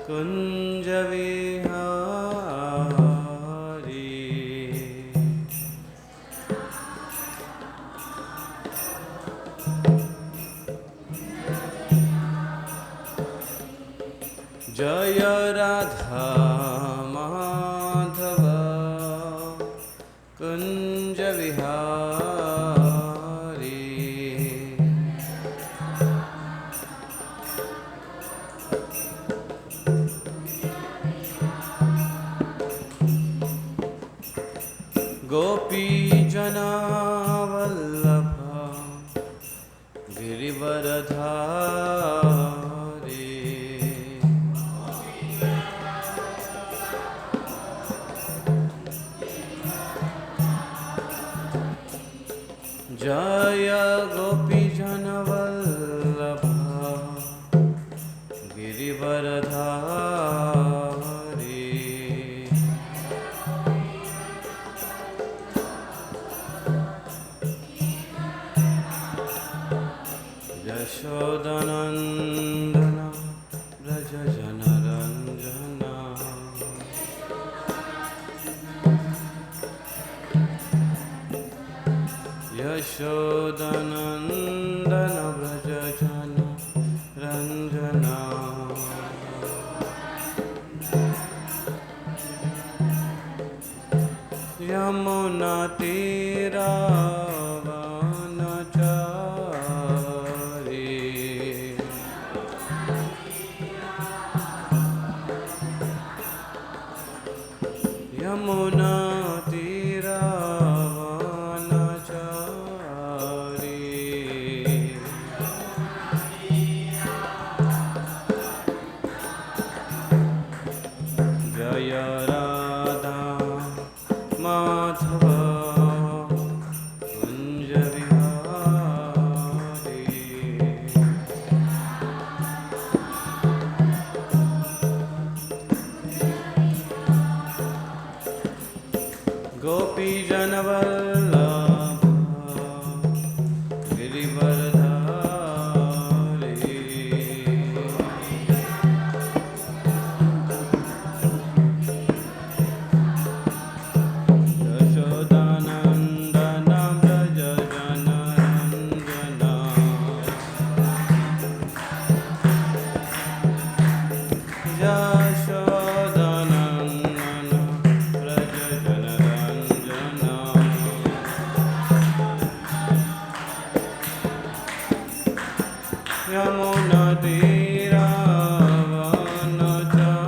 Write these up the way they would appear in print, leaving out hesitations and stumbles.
कुंज विहारी जय राधा माधव कुंज विहारी गोपी जना वल्लभ गिरिवरधारी जय गोपी जन वल्लभ गिरिवरधारी यशोदनंदन व्रज जनरंजना यशोदनंदन व्रज जनरंजना यमुना तीरा यमुना तीरा वनचारी जय राधा माधव कुंज विहारी गोपी जन वल्लभ गिरिवरधारी यशोदानंदन व्रज जनरंजना यशोदानंदन व्रज जनरंजना यमुना तीरा वनचारी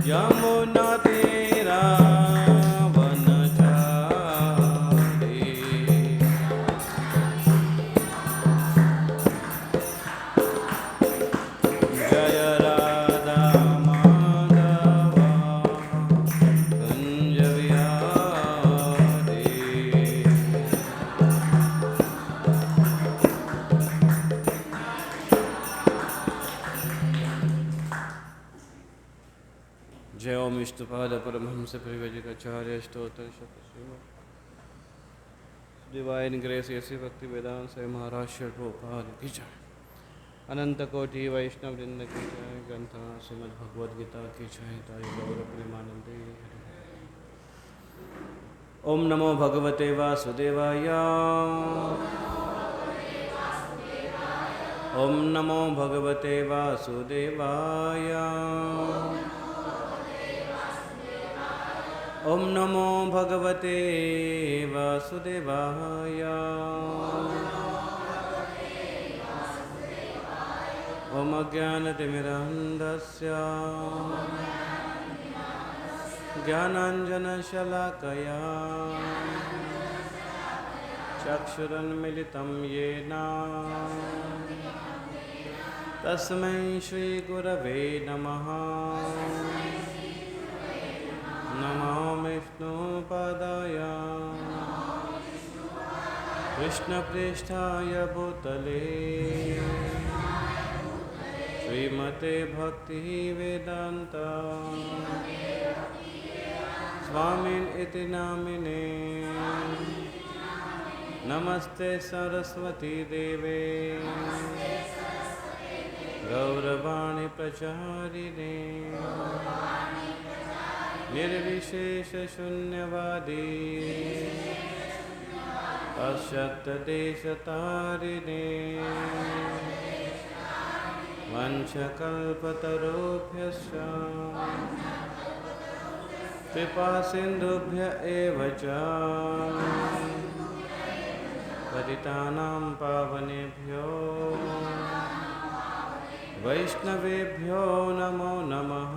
यमुना तीरा वनचारी जय राधा माधव कुंज विहारी जय ओम विष्णुपाद परमहंस परिव्राजकाचार्य स्तोत्र डिवाइन ग्रेस ऐसी भक्ति वेदांत से महाराज प्रभुपाद की जय अनंत कोटि वैष्णव वृंद की जय ग्रंथ श्रीमद् भगवद गीता की जय ताई गौर प्रेमानंदे ओम नमो भगवते वासुदेवाय ओम नमो भगवते वासुदेवाय ओम नमो भगवते वासुदेवाय ओम अज्ञानतिमिरन्धस्य ज्ञानाञ्जनशलाकया चक्षुरुन्मिलितं येन तस्मै श्रीगुरवे नमः नमो विष्णुपादाय कृष्णप्रेष्ठाय भूतले श्रीमते भक्ति वेदांत स्वामिन् इति नामिने नमस्ते सरस्वती देवे गौरवाणी प्रचारिणे निर्विशेष शून्यवादी पाश्चात्यदेशतारिणे वंशकल्पतरुभ्यश्च कृपासिन्धुभ्य एव च पतितानां पावनेभ्यो वैष्णवेभ्यो नमो नमः।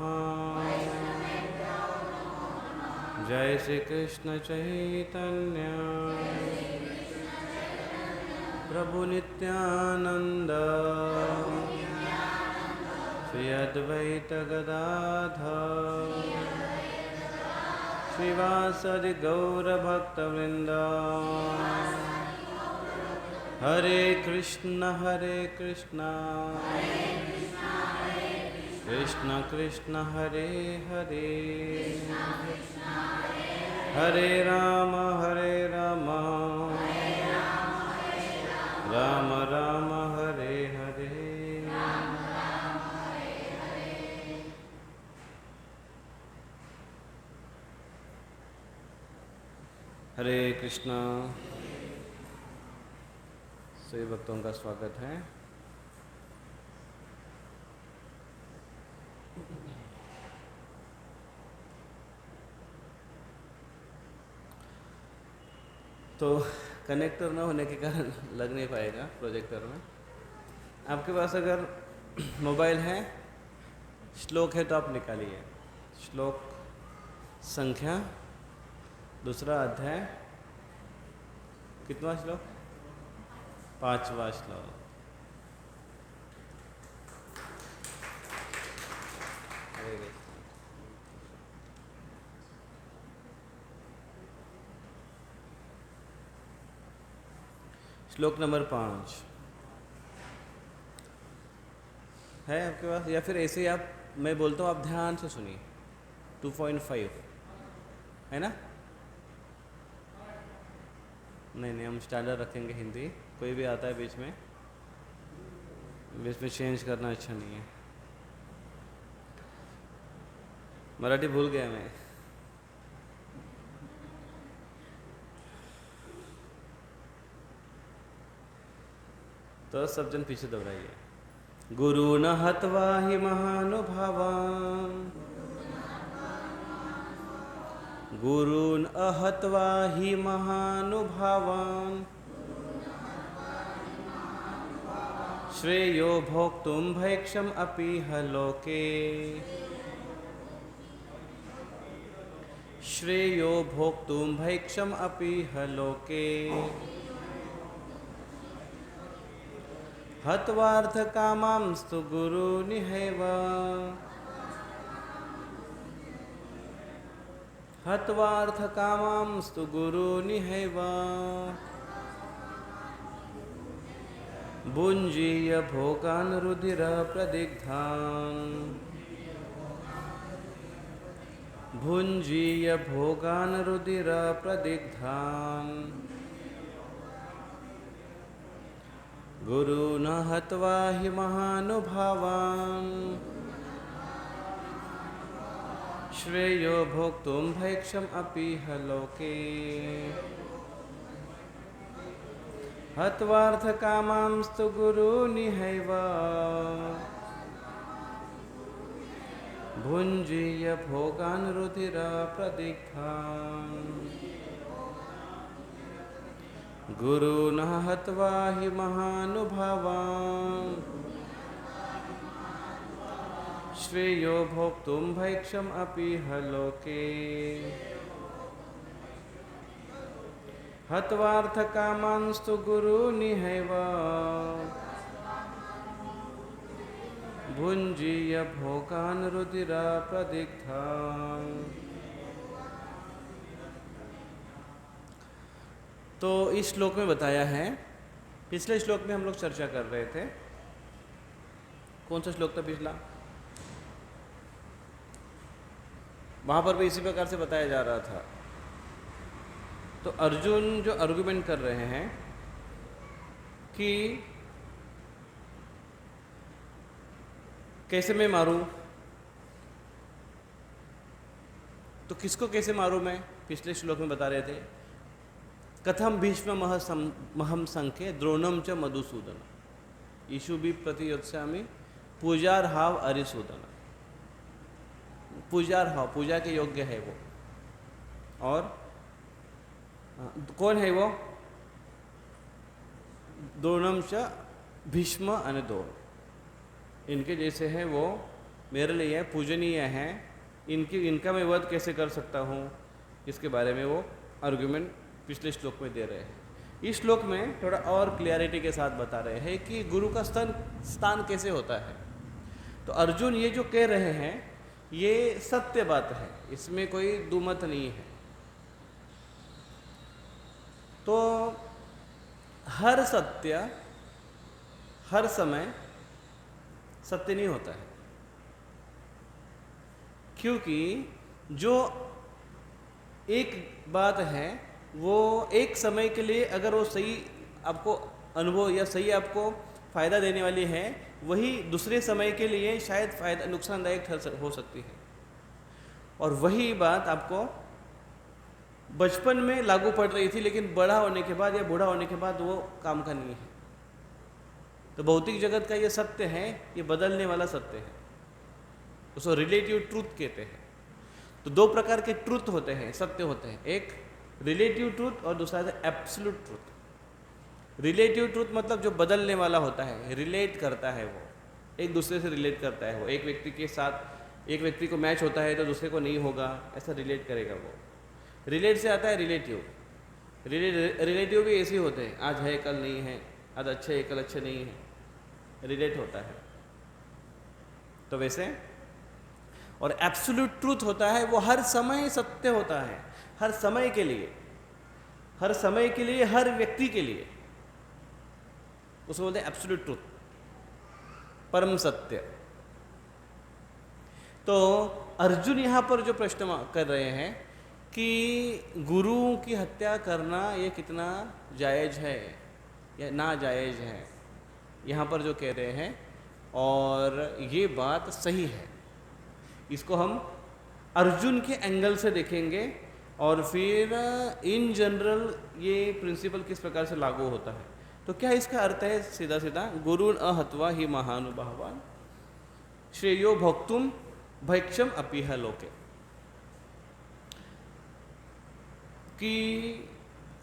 जय श्री कृष्ण चैतन्य प्रभु नित्यानंद श्री अद्वैत गदाधर श्रीवासदि गौर भक्तवृंद। हरे कृष्ण कृष्ण कृष्ण हरे हरे हरे राम राम राम हरे हरे। हरे कृष्णा। सभी भक्तों का स्वागत है। तो कनेक्टर ना होने के कारण लग नहीं पाएगा प्रोजेक्टर में। आपके पास अगर मोबाइल है, श्लोक है तो आप निकालिए। श्लोक संख्या, दूसरा अध्याय, कितना श्लोक? 5वां श्लोक। श्लोक नंबर 5 है आपके पास, या फिर ऐसे ही आप, मैं बोलता हूँ आप ध्यान से सुनिए। 2.5 है ना? नहीं, हम स्टैंडर्ड रखेंगे हिंदी। कोई भी आता है बीच में चेंज करना अच्छा नहीं है। मराठी भूल गया मैं। तो सब जन पीछे दोहराइए। गुरु न हत्वा हि महानुभावान्, गुरून् अहत्वा हि महानुभावान्, श्रेयो भोक्तुं भैक्षम् अपीह लोके, श्रेयो भोक्तुं भैक्षम् अपीह लोके, हत्वार्थ कामांस्तु गुरूनिहैव, हत्वार्थ कामांस्तु गुरूनिहैव, भुञ्जीय भोगान् रुधिर प्रदिग्धान्, भुञ्जीय भोगान् रुधिर प्रदिग्धान्, गुरून् हत्वा हि महानुभावान्, श्रेयो भोक्तुं भैक्षम् अपीह लोके, हत्वार्थ कामांस्तु गुरूनिहैव, भुञ्जीय भोगान् रुधिर प्रदिग्धान्, गुरून् हत्वा हि महानुभावान्, श्रेयो भोक्तुं भैक्षम् अपीह लोके, हत्वार्थ कामांस्तु गुरूनिहैव, भुञ्जीय भोगान् रुधिर प्रदिग्धान्। तो इस श्लोक में बताया है, पिछले श्लोक में हम लोग चर्चा कर रहे थे। कौन सा श्लोक था पिछला? वहाँ पर भी इसी प्रकार से बताया जा रहा था तो अर्जुन जो आर्गुमेंट कर रहे हैं कि कैसे मैं मारूं, तो किसको कैसे मारूं मैं, पिछले श्लोक में बता रहे थे, कथम भीष्म महम संख्ये द्रोणम च मधुसूदन ईशु भी प्रतियोत्स्यामि पूजार्हाव अरिसूदन। पूजार्हाव, पूजा के योग्य है वो, और कौन है वो, द्रोणम च भीष्म अने द्रोण, इनके जैसे है वो मेरे लिए पूजनीय है, इनका मैं वध कैसे कर सकता हूँ, इसके बारे में वो आर्गुमेंट पिछले श्लोक में दे रहे हैं। इस श्लोक में थोड़ा और क्लियरिटी के साथ बता रहे हैं कि गुरु का स्थान कैसे होता है। तो अर्जुन ये जो कह रहे हैं ये सत्य बात है, इसमें कोई दुमत नहीं है। तो हर सत्य हर समय सत्य नहीं होता है, क्योंकि जो एक बात है वो एक समय के लिए अगर वो सही आपको अनुभव या सही आपको फायदा देने वाली है, वही दूसरे समय के लिए शायद फायदा नुकसानदायक हो सकती है। और वही बात आपको बचपन में लागू पड़ रही थी, लेकिन बड़ा होने के बाद या बूढ़ा होने के बाद वो काम का नहीं है। तो भौतिक जगत का ये सत्य है, ये बदलने वाला सत्य है, उसको रिलेटिव ट्रूथ कहते हैं। तो दो प्रकार के ट्रूथ होते हैं, सत्य होते हैं, एक रिलेटिव ट्रूथ और दूसरा है एब्सोल्यूट ट्रूथ। रिलेटिव ट्रूथ मतलब जो बदलने वाला होता है, रिलेट करता है, वो एक दूसरे से रिलेट करता है। वो एक व्यक्ति के साथ एक व्यक्ति को मैच होता है तो दूसरे को नहीं होगा, ऐसा रिलेट करेगा वो। रिलेट से आता है रिलेटिव। रिलेटिव भी ऐसे होते हैं, आज है कल नहीं है, आज अच्छे है कल अच्छे नहीं है, रिलेट होता है। तो वैसे और एब्सोल्यूट ट्रूथ होता है, वो हर समय सत्य होता है, हर समय के लिए, हर समय के लिए, हर व्यक्ति के लिए, उसको बोलते हैं एब्सोल्यूट ट्रूथ, परम सत्य। तो अर्जुन यहाँ पर जो प्रश्न कर रहे हैं कि गुरु की हत्या करना ये कितना जायज़ है या ना जायज़ है, यहाँ पर जो कह रहे हैं, और ये बात सही है। इसको हम अर्जुन के एंगल से देखेंगे और फिर इन जनरल ये प्रिंसिपल किस प्रकार से लागू होता है। तो क्या इसका अर्थ है सीधा सीधा, गुरुन अहत्वा ही महानुभावान श्रेयो भोक्तुम भैक्षम अपीह लोके, कि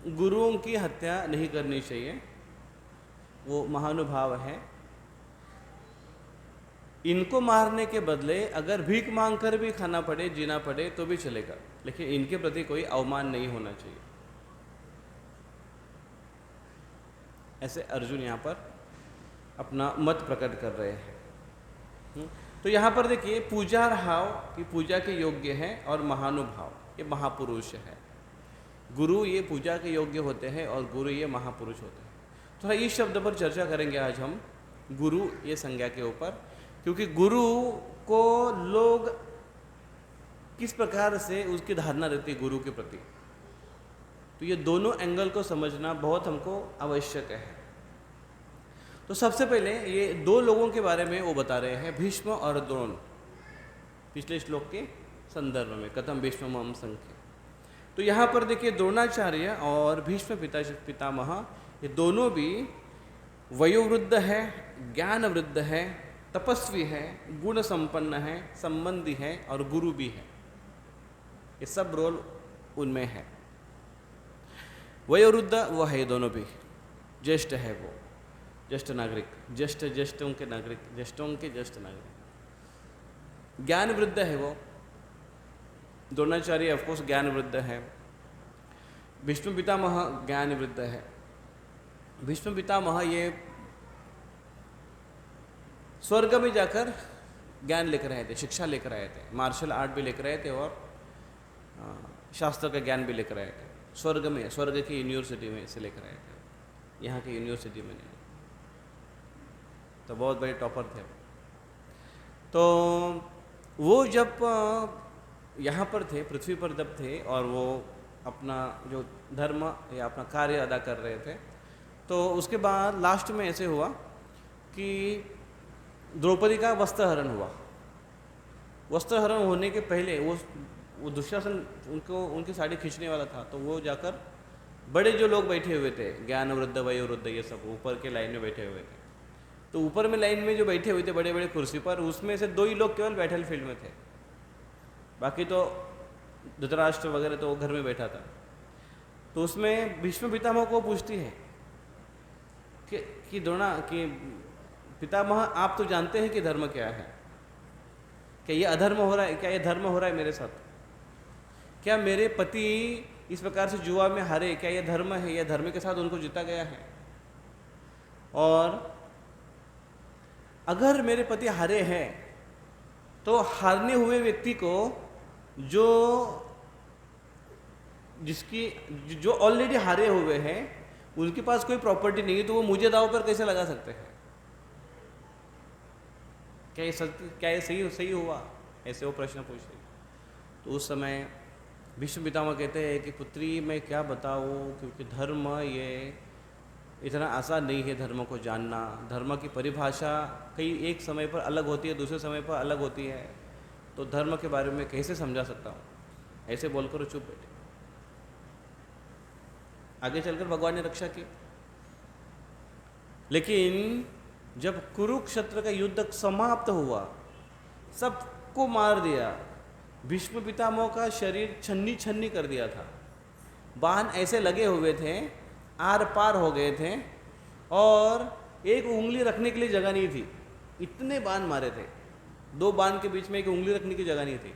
गुरुओं की हत्या नहीं करनी चाहिए, वो महानुभाव है, इनको मारने के बदले अगर भीख मांगकर भी खाना पड़े, जीना पड़े तो भी चलेगा, लेकिन इनके प्रति कोई अवमान नहीं होना चाहिए। ऐसे अर्जुन यहाँ पर अपना मत प्रकट कर रहे हैं। तो यहाँ पर देखिए, पूजार्हाव की पूजा के योग्य है और महानुभाव ये महापुरुष है। गुरु ये पूजा के योग्य होते हैं और गुरु ये महापुरुष होते हैं। थोड़ा इस शब्द पर चर्चा करेंगे आज हम, गुरु ये संज्ञा के ऊपर, क्योंकि गुरु को लोग किस प्रकार से उसकी धारणा रहती है गुरु के प्रति, तो ये दोनों एंगल को समझना बहुत हमको आवश्यक है। तो सबसे पहले ये दो लोगों के बारे में वो बता रहे हैं, भीष्म और द्रोण, पिछले श्लोक के संदर्भ में, कथम भीष्म महम संख्ये। तो यहाँ पर देखिए, द्रोणाचार्य और भीष्म पितामह ये दोनों भी वयोवृद्ध है, ज्ञान वृद्ध है, तपस्वी है, गुण संपन्न है, संबंधी है और गुरु भी है। ये सब रोल उनमें है। वयोवृद्ध वो है दोनों भी, ज्येष्ठ है वो, ज्येष्ठ नागरिक, ज्येष्ठों के नागरिक, ज्येष्ठों के ज्येष्ठ नागरिक। ज्ञान वृद्ध है वो, द्रोणाचार्य ऑफकोर्स ज्ञान वृद्ध है। भीष्म पितामह ज्ञान वृद्ध है। भीष्म पितामह ये स्वर्ग में जाकर ज्ञान लेकर आए थे, शिक्षा लेकर आए थे, मार्शल आर्ट भी लेकर आए थे और शास्त्र का ज्ञान भी लेकर आए थे। स्वर्ग में, स्वर्ग की यूनिवर्सिटी में से लेकर आए थे, यहाँ की यूनिवर्सिटी में नहीं। तो बहुत बड़े टॉपर थे। तो वो जब यहाँ पर थे, पृथ्वी पर जब थे और वो अपना जो धर्म या अपना कार्य अदा कर रहे थे। तो उसके बाद लास्ट में ऐसे हुआ कि द्रौपदी का वस्त्रहरण हुआ। वस्त्रहरण होने के पहले वो दुशासन उनकी साड़ी खींचने वाला था, तो वो जाकर बड़े जो लोग बैठे हुए थे, ज्ञान वृद्ध वयोवृद्ध ये सब ऊपर के लाइन में बैठे हुए थे, तो ऊपर में लाइन में जो बैठे हुए थे बड़े बड़े कुर्सी पर, उसमें से 2 ही लोग केवल बैटल फील्ड में थे, बाकी तो धृतराष्ट्र वगैरह तो घर में बैठा था। तो उसमें भीष्म पितामह को पूछती है कि द्रोणा कि पितामह आप तो जानते हैं कि धर्म क्या है, क्या ये अधर्म हो रहा है, क्या ये धर्म हो रहा है मेरे साथ, क्या मेरे पति इस प्रकार से जुआ में हारे, क्या ये धर्म है, या धर्म के साथ उनको जीता गया है? और अगर मेरे पति हारे हैं तो हारने हुए व्यक्ति को जो ऑलरेडी हारे हुए हैं उनके पास कोई प्रॉपर्टी नहीं है, तो वो मुझे दांव पर कैसे लगा सकते हैं? क्या ये सही हुआ? ऐसे वो प्रश्न पूछ रही। तो उस समय भीष्म पितामह कहते हैं कि पुत्री मैं क्या बताऊँ, क्योंकि धर्म ये इतना आसान नहीं है धर्म को जानना। धर्म की परिभाषा कई एक समय पर अलग होती है, दूसरे समय पर अलग होती है, तो धर्म के बारे में कैसे समझा सकता हूँ? ऐसे बोलकर चुप बैठे। आगे चलकर भगवान ने रक्षा की, लेकिन जब कुरुक्षेत्र का युद्ध समाप्त हुआ, सबको मार दिया, भीष्म पितामह का शरीर छन्नी छन्नी कर दिया था, बाण ऐसे लगे हुए थे, आर पार हो गए थे, और एक उंगली रखने के लिए जगह नहीं थी, इतने बाण मारे थे। 2 बाण के बीच में एक उंगली रखने की जगह नहीं थी।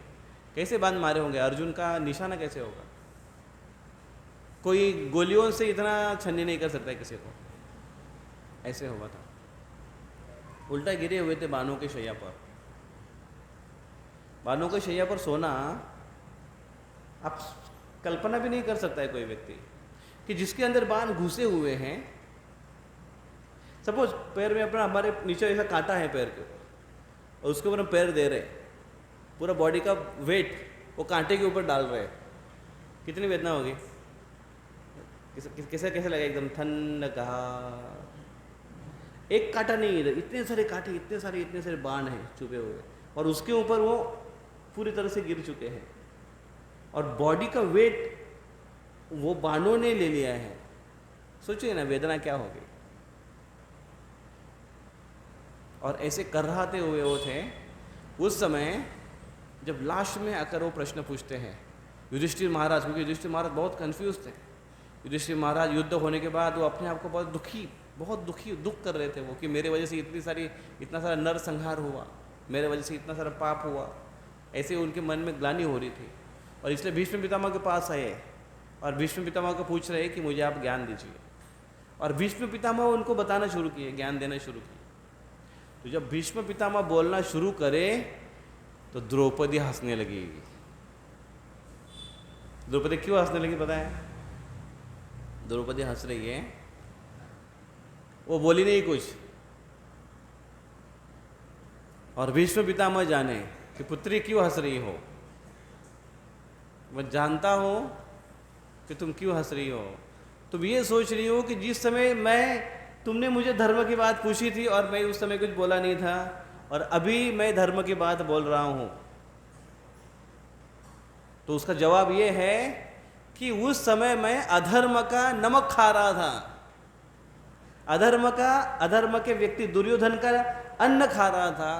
कैसे बाण मारे होंगे? अर्जुन का निशाना कैसे होगा? कोई गोलियों से इतना छन्नी नहीं कर सकता किसी को। ऐसे हुआ था, उल्टा गिरे हुए थे बाणों के शैया पर। बाणों के शैया पर सोना आप कल्पना भी नहीं कर सकता है कोई व्यक्ति कि जिसके अंदर बाण घुसे हुए हैं। सपोज पैर में अपना, हमारे नीचे ऐसा कांटा है पैर के, और उसके ऊपर हम पैर दे रहे, पूरा बॉडी का वेट वो कांटे के ऊपर डाल रहे, कितनी वेदना होगी? कैसे लगेगा? एकदम ठंड कहा, एक कांटा नहीं, इधर इतने सारे कांटे, इतने सारे बाण हैं छुपे हुए, और उसके ऊपर वो पूरी तरह से गिर चुके हैं, और बॉडी का वेट वो बाणों ने ले लिया है। सोचिए ना वेदना क्या होगी। और ऐसे कर्राते हुए वो थे। उस समय जब लास्ट में आकर वो प्रश्न पूछते हैं युधिष्ठिर महाराज, क्योंकि युधिष्ठिर महाराज बहुत कंफ्यूज थे। युधिष्ठिर महाराज युद्ध होने के बाद वो अपने आप को बहुत दुख कर रहे थे वो, कि मेरे वजह से इतना सारा नर संहार हुआ, मेरे वजह से इतना सारा पाप हुआ। ऐसे उनके मन में ग्लानि हो रही थी, और इसलिए भीष्म पितामह के पास आए, और भीष्म पितामह को पूछ रहे कि मुझे आप ज्ञान दीजिए। और भीष्म पितामह उनको बताना शुरू किए, ज्ञान देना शुरू किए। तो जब भीष्म पितामह बोलना शुरू करे तो द्रौपदी हंसने लगी। द्रौपदी क्यों हंसने लगी पता है? द्रौपदी हंस रही है, वो बोली नहीं कुछ, और भीष्म पितामह जाने कि पुत्री क्यों हंस रही हो, मैं जानता हूं कि तुम क्यों हंस रही हो। तुम ये सोच रही हो कि जिस समय तुमने मुझे धर्म की बात पूछी थी और मैं उस समय कुछ बोला नहीं था, और अभी मैं धर्म की बात बोल रहा हूं। तो उसका जवाब ये है कि उस समय मैं अधर्म का नमक खा रहा था, अधर्म के व्यक्ति दुर्योधन का अन्न खा रहा था,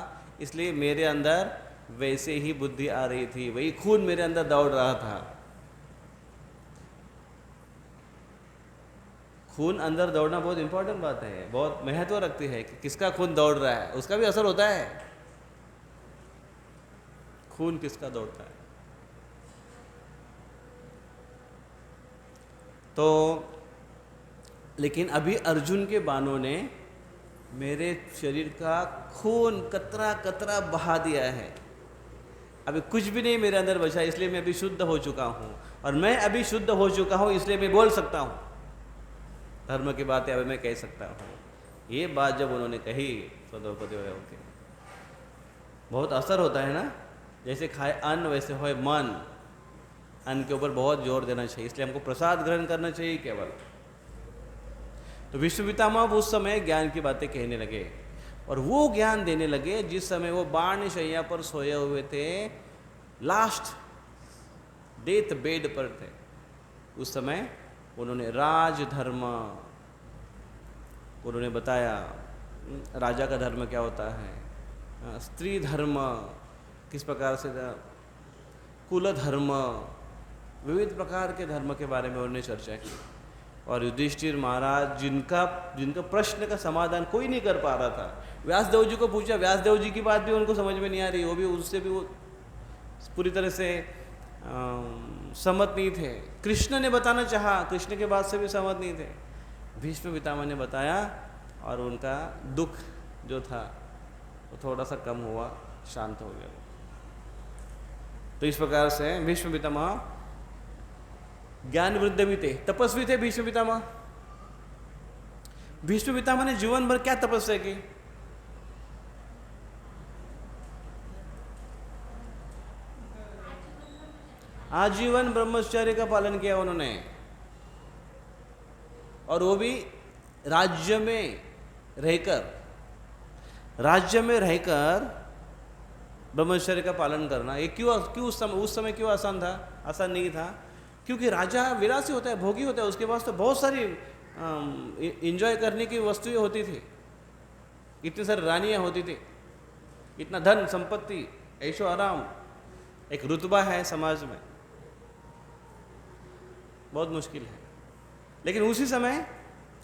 इसलिए मेरे अंदर वैसे ही बुद्धि आ रही थी, वही खून मेरे अंदर दौड़ रहा था। खून अंदर दौड़ना बहुत इंपॉर्टेंट बात है, बहुत महत्व रखती है कि किसका खून दौड़ रहा है, उसका भी असर होता है। खून किसका दौड़ता है। तो लेकिन अभी अर्जुन के बाणों ने मेरे शरीर का खून कतरा कतरा बहा दिया है, अभी कुछ भी नहीं मेरे अंदर बचा, इसलिए मैं अभी शुद्ध हो चुका हूँ, और मैं अभी शुद्ध हो चुका हूँ इसलिए मैं बोल सकता हूँ, धर्म की बातें अभी मैं कह सकता हूँ। ये बात जब उन्होंने कही तो द्रौपदी होके बहुत असर होता है ना, जैसे खाए अन्न वैसे होए मन। अन्न के ऊपर बहुत जोर देना चाहिए, इसलिए हमको प्रसाद ग्रहण करना चाहिए केवल। तो भीष्म पितामह उस समय ज्ञान की बातें कहने लगे और वो ज्ञान देने लगे जिस समय वो बाण शैया पर सोए हुए थे, लास्ट डेथ बेड पर थे। उस समय उन्होंने राजधर्म उन्होंने बताया, राजा का धर्म क्या होता है, स्त्री धर्म किस प्रकार से, कुल धर्म, विविध प्रकार के धर्म के बारे में उन्होंने चर्चा की। और युधिष्ठिर महाराज जिनका प्रश्न का समाधान कोई नहीं कर पा रहा था, व्यासदेव जी को पूछा, व्यासदेव जी की बात भी उनको समझ में नहीं आ रही, वो भी उससे भी वो पूरी तरह से सहमत नहीं थे। कृष्ण ने बताना चाहा, कृष्ण के बात से भी सहमत नहीं थे। भीष्म पितामह ने बताया और उनका दुख जो था वो थोड़ा सा कम हुआ, शांत हो गया। तो इस प्रकार से भीष्म पितामह ज्ञान वृद्ध भी थे, तपस्वी थे भीष्म पितामह। भीष्म पितामह ने जीवन भर क्या तपस्या की? आजीवन ब्रह्मचर्य का पालन किया उन्होंने, और वो भी राज्य में रहकर ब्रह्मचर्य का पालन करना। ये क्यों उस समय क्यों आसान था? आसान नहीं था क्योंकि राजा विलासी होता है, भोगी होता है, उसके पास तो बहुत सारी एंजॉय करने की वस्तुएं होती थी, इतनी सारी रानियां होती थी, इतना धन संपत्ति, ऐशो आराम, एक रुतबा है समाज में, बहुत मुश्किल है। लेकिन उसी समय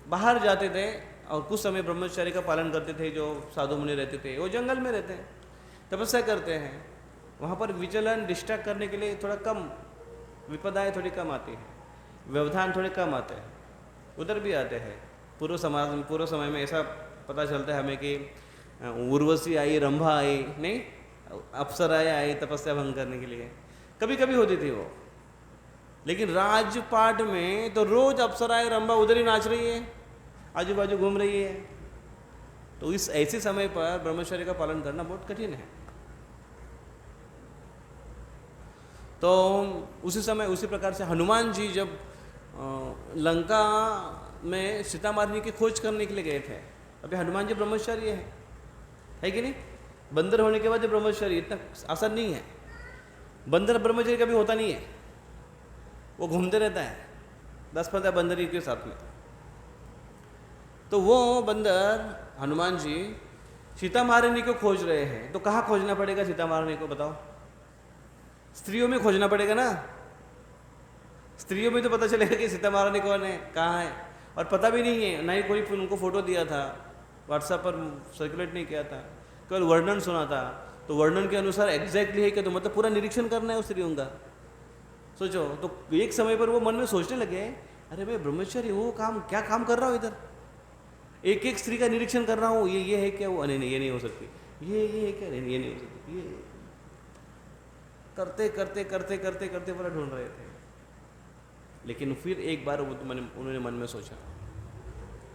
बाहर जाते थे और कुछ समय ब्रह्मचर्य का पालन करते थे। जो साधु मुनि रहते थे वो जंगल में रहते हैं, तपस्या करते हैं, वहाँ पर विचलन डिस्ट्रैक्ट करने के लिए थोड़ा कम, विपदाएं थोड़ी कम आती हैं, व्यवधान थोड़े कम आते हैं, उधर भी आते हैं। पूर्व समय में ऐसा पता चलता है हमें कि उर्वशी आई, रंभा आई, नहीं अप्सराएं आई तपस्या भंग करने के लिए, कभी कभी होती थी वो। लेकिन राजपाट में तो रोज अप्सराएं रंभा उधर ही नाच रही है, आजू बाजू घूम रही है। तो इस ऐसे समय पर ब्रह्मचर्य का पालन करना बहुत कठिन है। तो उसी समय उसी प्रकार से हनुमान जी जब लंका में सीता मारने की खोज करने के लिए गए थे, अभी हनुमान जी ब्रह्मचारी है कि नहीं? बंदर होने के बाद ब्रह्मचारी इतना आसान नहीं है। बंदर ब्रह्मचारी कभी होता नहीं है, वो घूमते रहता है 10-15 बंदर के साथ में। तो वो बंदर हनुमान जी सीता मारने को खोज रहे हैं, तो कहाँ खोजना पड़ेगा सीता मारने को बताओ? स्त्रियों में खोजना पड़ेगा ना। स्त्रियों में तो पता चलेगा कि सीता महारानी कौन है, कहाँ है, और पता भी नहीं है, ना ही कोई उनको फोटो दिया था, व्हाट्सएप पर सर्कुलेट नहीं किया था, केवल वर्णन सुना था। तो वर्णन के अनुसार एग्जैक्टली है क्या? तो मतलब पूरा निरीक्षण करना है उस स्त्रियों का। सोचो, तो एक समय पर वो मन में सोचने लगे, अरे भाई ब्रह्मचारी वो काम क्या काम कर रहा हूँ इधर, एक एक स्त्री का निरीक्षण कर रहा हूँ, ये है क्या? वो नहीं, ये नहीं हो सकती, ये है क्या? नहीं, ये नहीं हो सकती। ये करते करते करते करते करते पूरा ढूंढ रहे थे। लेकिन फिर एक बार उन्होंने मन में सोचा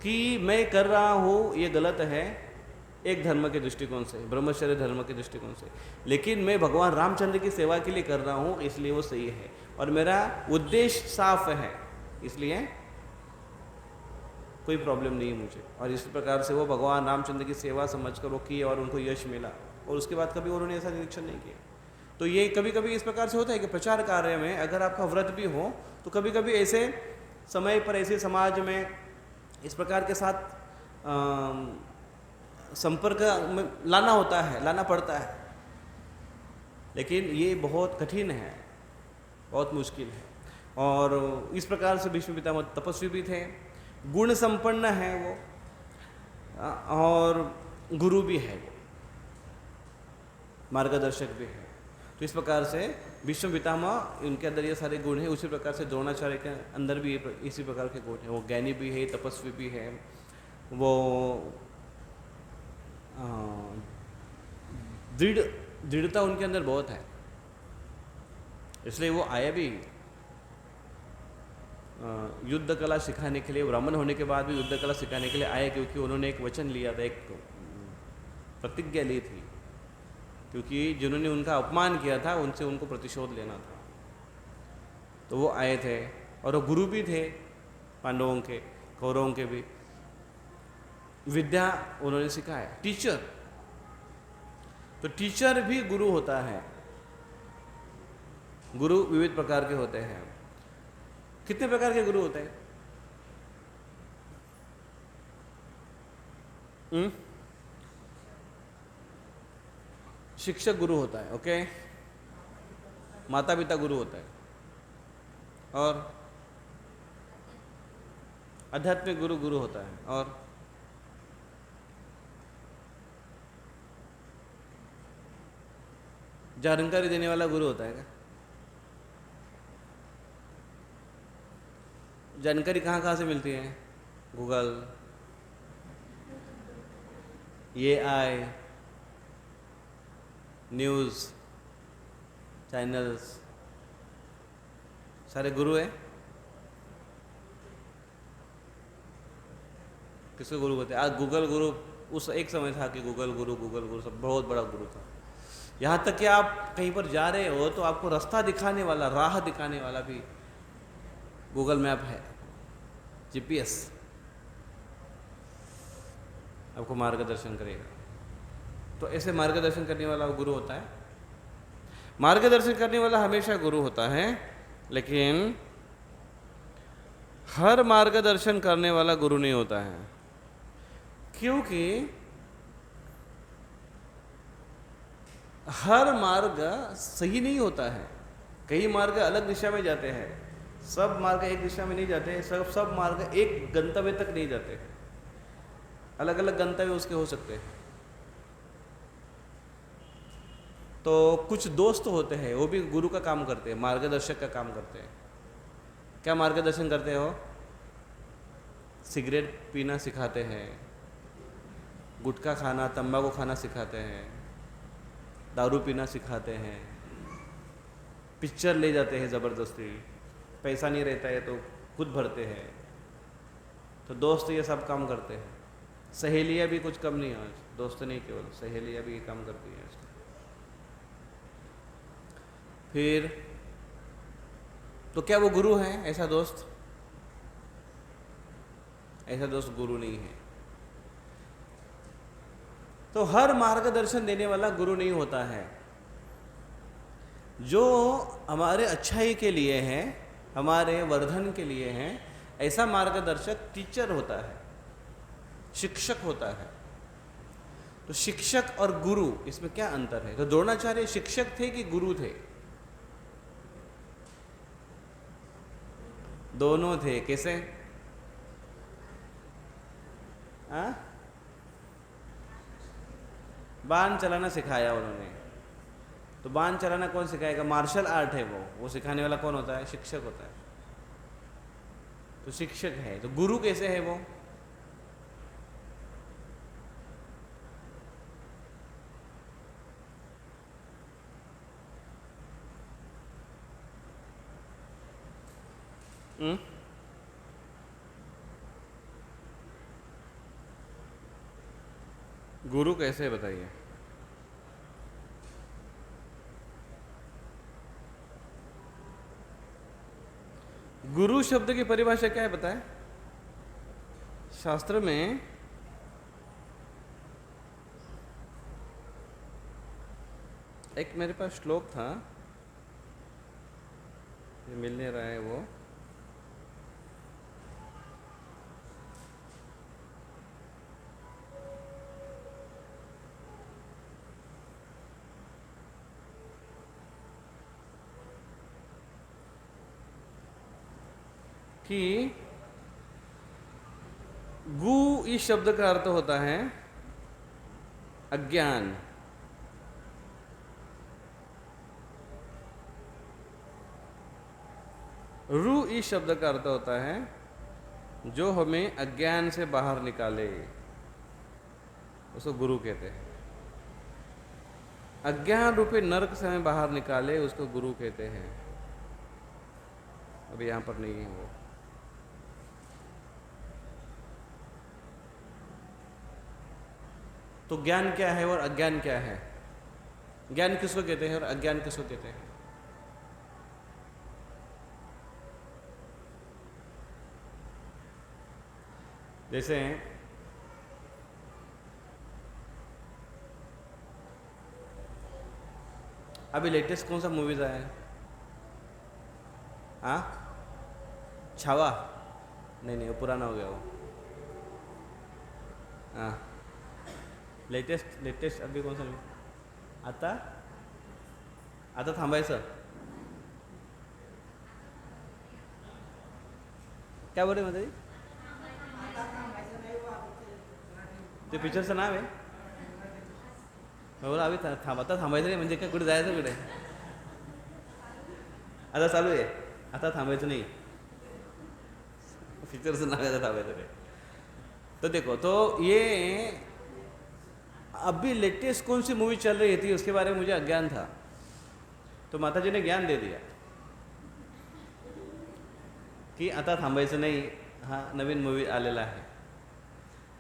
कि मैं कर रहा हूँ ये गलत है एक धर्म के दृष्टिकोण से, ब्रह्मचर्य धर्म के दृष्टिकोण से, लेकिन मैं भगवान रामचंद्र की सेवा के लिए कर रहा हूँ, इसलिए वो सही है और मेरा उद्देश्य साफ है, इसलिए कोई प्रॉब्लम नहीं है मुझे। और इस प्रकार से वो भगवान रामचंद्र की सेवा समझकर वो की और उनको यश मिला, और उसके बाद कभी उन्होंने ऐसा निरीक्षण नहीं किया। तो ये कभी कभी इस प्रकार से होता है कि प्रचार कार्य में अगर आपका व्रत भी हो तो कभी कभी ऐसे समय पर ऐसे समाज में इस प्रकार के साथ संपर्क में लाना पड़ता है। लेकिन ये बहुत कठिन है, बहुत मुश्किल है। और इस प्रकार से भीष्म पितामह तपस्वी भी थे, गुण संपन्न है वो, और गुरु भी है वो, मार्गदर्शक भी है। तो इस प्रकार से भीष्म पितामह इनके अंदर ये सारे गुण हैं। उसी प्रकार से द्रोणाचार्य के अंदर भी इसी प्रकार के गुण हैं। वो ज्ञानी भी है, तपस्वी भी है, वो दृढ़ता उनके अंदर बहुत है, इसलिए वो आया भी युद्ध कला सिखाने के लिए। ब्राह्मण होने के बाद भी युद्ध कला सिखाने के लिए आए, क्योंकि उन्होंने एक वचन लिया था, एक प्रतिज्ञा ली थी, क्योंकि जिन्होंने उनका अपमान किया था उनसे उनको प्रतिशोध लेना था। तो वो आए थे, और वो गुरु भी थे पांडवों के, कौरवों के भी। विद्या उन्होंने सिखाया, टीचर। तो टीचर भी गुरु होता है। गुरु विविध प्रकार के होते हैं। कितने प्रकार के गुरु होते हैं? शिक्षक गुरु होता है, ओके। माता पिता गुरु होता है, और आध्यात्मिक गुरु गुरु होता है, और जानकारी देने वाला गुरु होता है क्या? जानकारी कहाँ कहाँ से मिलती है? गूगल, AI, न्यूज़ चैनल्स, सारे गुरु हैं। किसको गुरु कहते हैं? आज गूगल गुरु, उस एक समय था कि गूगल गुरु सब बहुत बड़ा गुरु था। यहाँ तक कि आप कहीं पर जा रहे हो तो आपको रास्ता दिखाने वाला, राह दिखाने वाला भी गूगल मैप है, GPS आपको मार्गदर्शन करेगा। तो ऐसे मार्गदर्शन करने वाला गुरु होता है। मार्गदर्शन करने वाला हमेशा गुरु होता है, लेकिन हर मार्गदर्शन करने वाला गुरु नहीं होता है, क्योंकि हर मार्ग सही नहीं होता है। कई मार्ग अलग दिशा में जाते हैं, सब मार्ग एक दिशा में नहीं जाते, सब मार्ग एक गंतव्य तक नहीं जाते, अलग अलग गंतव्य उसके हो सकते हैं। तो कुछ दोस्त होते हैं, वो भी गुरु का काम करते हैं, मार्गदर्शक का काम करते हैं। क्या मार्गदर्शन करते हो? सिगरेट पीना सिखाते हैं, गुटखा खाना, तंबाकू खाना सिखाते हैं, दारू पीना सिखाते हैं, पिक्चर ले जाते हैं ज़बरदस्ती, पैसा नहीं रहता है तो खुद भरते हैं। तो दोस्त ये सब काम करते हैं। सहेलियाँ भी कुछ कम नहीं, आज दोस्त नहीं केवल सहेलियाँ भी ये काम करती हैं। फिर तो क्या वो गुरु हैं? ऐसा दोस्त गुरु नहीं है। तो हर मार्गदर्शन देने वाला गुरु नहीं होता है। जो हमारे अच्छाई के लिए है, हमारे वर्धन के लिए है, ऐसा मार्गदर्शक टीचर होता है, शिक्षक होता है। तो शिक्षक और गुरु, इसमें क्या अंतर है? तो द्रोणाचार्य शिक्षक थे कि गुरु थे? दोनों थे। कैसे? बाण चलाना सिखाया उन्होंने। तो बाण चलाना कौन सिखाएगा? मार्शल आर्ट है वो सिखाने वाला कौन होता है? शिक्षक होता है। तो शिक्षक है। तो गुरु कैसे है वो? गुरु कैसे है बताइए? गुरु शब्द की परिभाषा क्या है बताएं? शास्त्र में एक मेरे पास श्लोक था, ये मिल नहीं रहा है वो। कि गु इस शब्द का अर्थ होता है अज्ञान। रु इस शब्द का अर्थ होता है जो हमें अज्ञान से बाहर निकाले, उसको गुरु कहते हैं। अज्ञान रूपी नरक से हमें बाहर निकाले, उसको गुरु कहते हैं। अभी यहां पर नहीं है वो। तो ज्ञान क्या है और अज्ञान क्या है? ज्ञान किसको कहते हैं और अज्ञान किसको कहते हैं? जैसे अभी लेटेस्ट कौन सा मूवीज आया है? हाँ, छावा? नहीं नहीं, वो पुराना हो गया वो। हाँ, लेटेस्ट लेटेस्ट अभी कौन सा आता? आता थांबायचं? क्या बोल रहे माताजी? ते पिक्चरचं नाव आहे? बोला अभी आता थांबायचं नाही म्हणजे काय, कुठे जायचं कुठे? आता चालू आहे, आता थांबायचं नहीं, पिक्चरचं नाव आहे आता थांबायचं नाही। तो देखो, तो ये अभी लेटेस्ट कौन सी मूवी चल रही थी उसके बारे में मुझे अज्ञान था, तो माताजी ने ज्ञान दे दिया कि आता थांबायचं नहीं, हाँ नवीन मूवी आलेला है।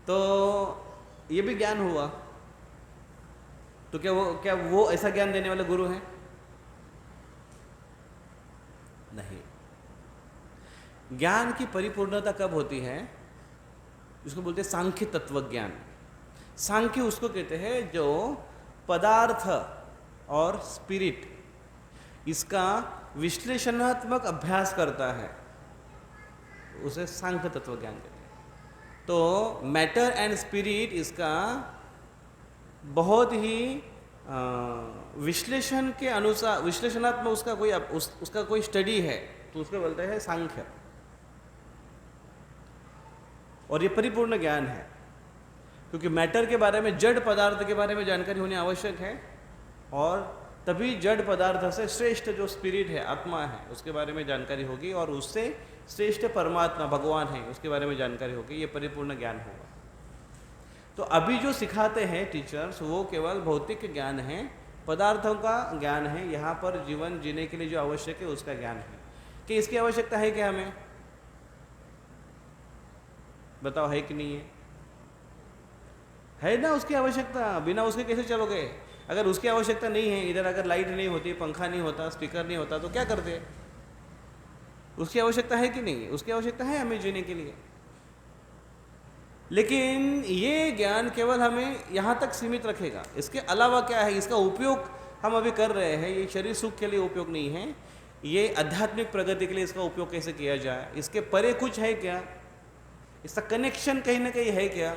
तो ये भी ज्ञान हुआ। तो क्या वो ऐसा ज्ञान देने वाले गुरु हैं? नहीं। ज्ञान की परिपूर्णता कब होती है? उसको बोलते हैं सांख्य तत्व ज्ञान। सांख्य उसको कहते हैं जो पदार्थ और स्पिरिट इसका विश्लेषणात्मक अभ्यास करता है, उसे सांख्य तत्व ज्ञान कहते हैं। तो मैटर एंड स्पिरिट इसका बहुत ही विश्लेषण के अनुसार, विश्लेषणात्मक उसका कोई स्टडी है, तो उसको बोलते हैं सांख्य। और ये परिपूर्ण ज्ञान है, क्योंकि मैटर के बारे में, जड़ पदार्थ के बारे में जानकारी होनी आवश्यक है, और तभी जड़ पदार्थ से श्रेष्ठ जो स्पिरिट है, आत्मा है, उसके बारे में जानकारी होगी, और उससे श्रेष्ठ परमात्मा भगवान है उसके बारे में जानकारी होगी। ये परिपूर्ण ज्ञान होगा। तो अभी जो सिखाते हैं टीचर्स, वो केवल भौतिक ज्ञान है, पदार्थों का ज्ञान है, यहाँ पर जीवन जीने के लिए जो आवश्यक है उसका ज्ञान है। कि इसकी आवश्यकता है क्या हमें? बताओ, है कि नहीं है? है ना उसकी आवश्यकता, बिना उसके कैसे चलोगे? अगर उसकी आवश्यकता नहीं है, इधर अगर लाइट नहीं होती, पंखा नहीं होता, स्पीकर नहीं होता, तो क्या करते? उसकी आवश्यकता है कि नहीं? उसकी आवश्यकता है हमें जीने के लिए। लेकिन ये ज्ञान केवल हमें यहाँ तक सीमित रखेगा। इसके अलावा क्या है, इसका उपयोग हम अभी कर रहे हैं, ये शरीर सुख के लिए उपयोग नहीं है, ये आध्यात्मिक प्रगति के लिए इसका उपयोग कैसे किया जाए, इसके परे कुछ है क्या, इसका कनेक्शन कहीं ना कहीं है क्या,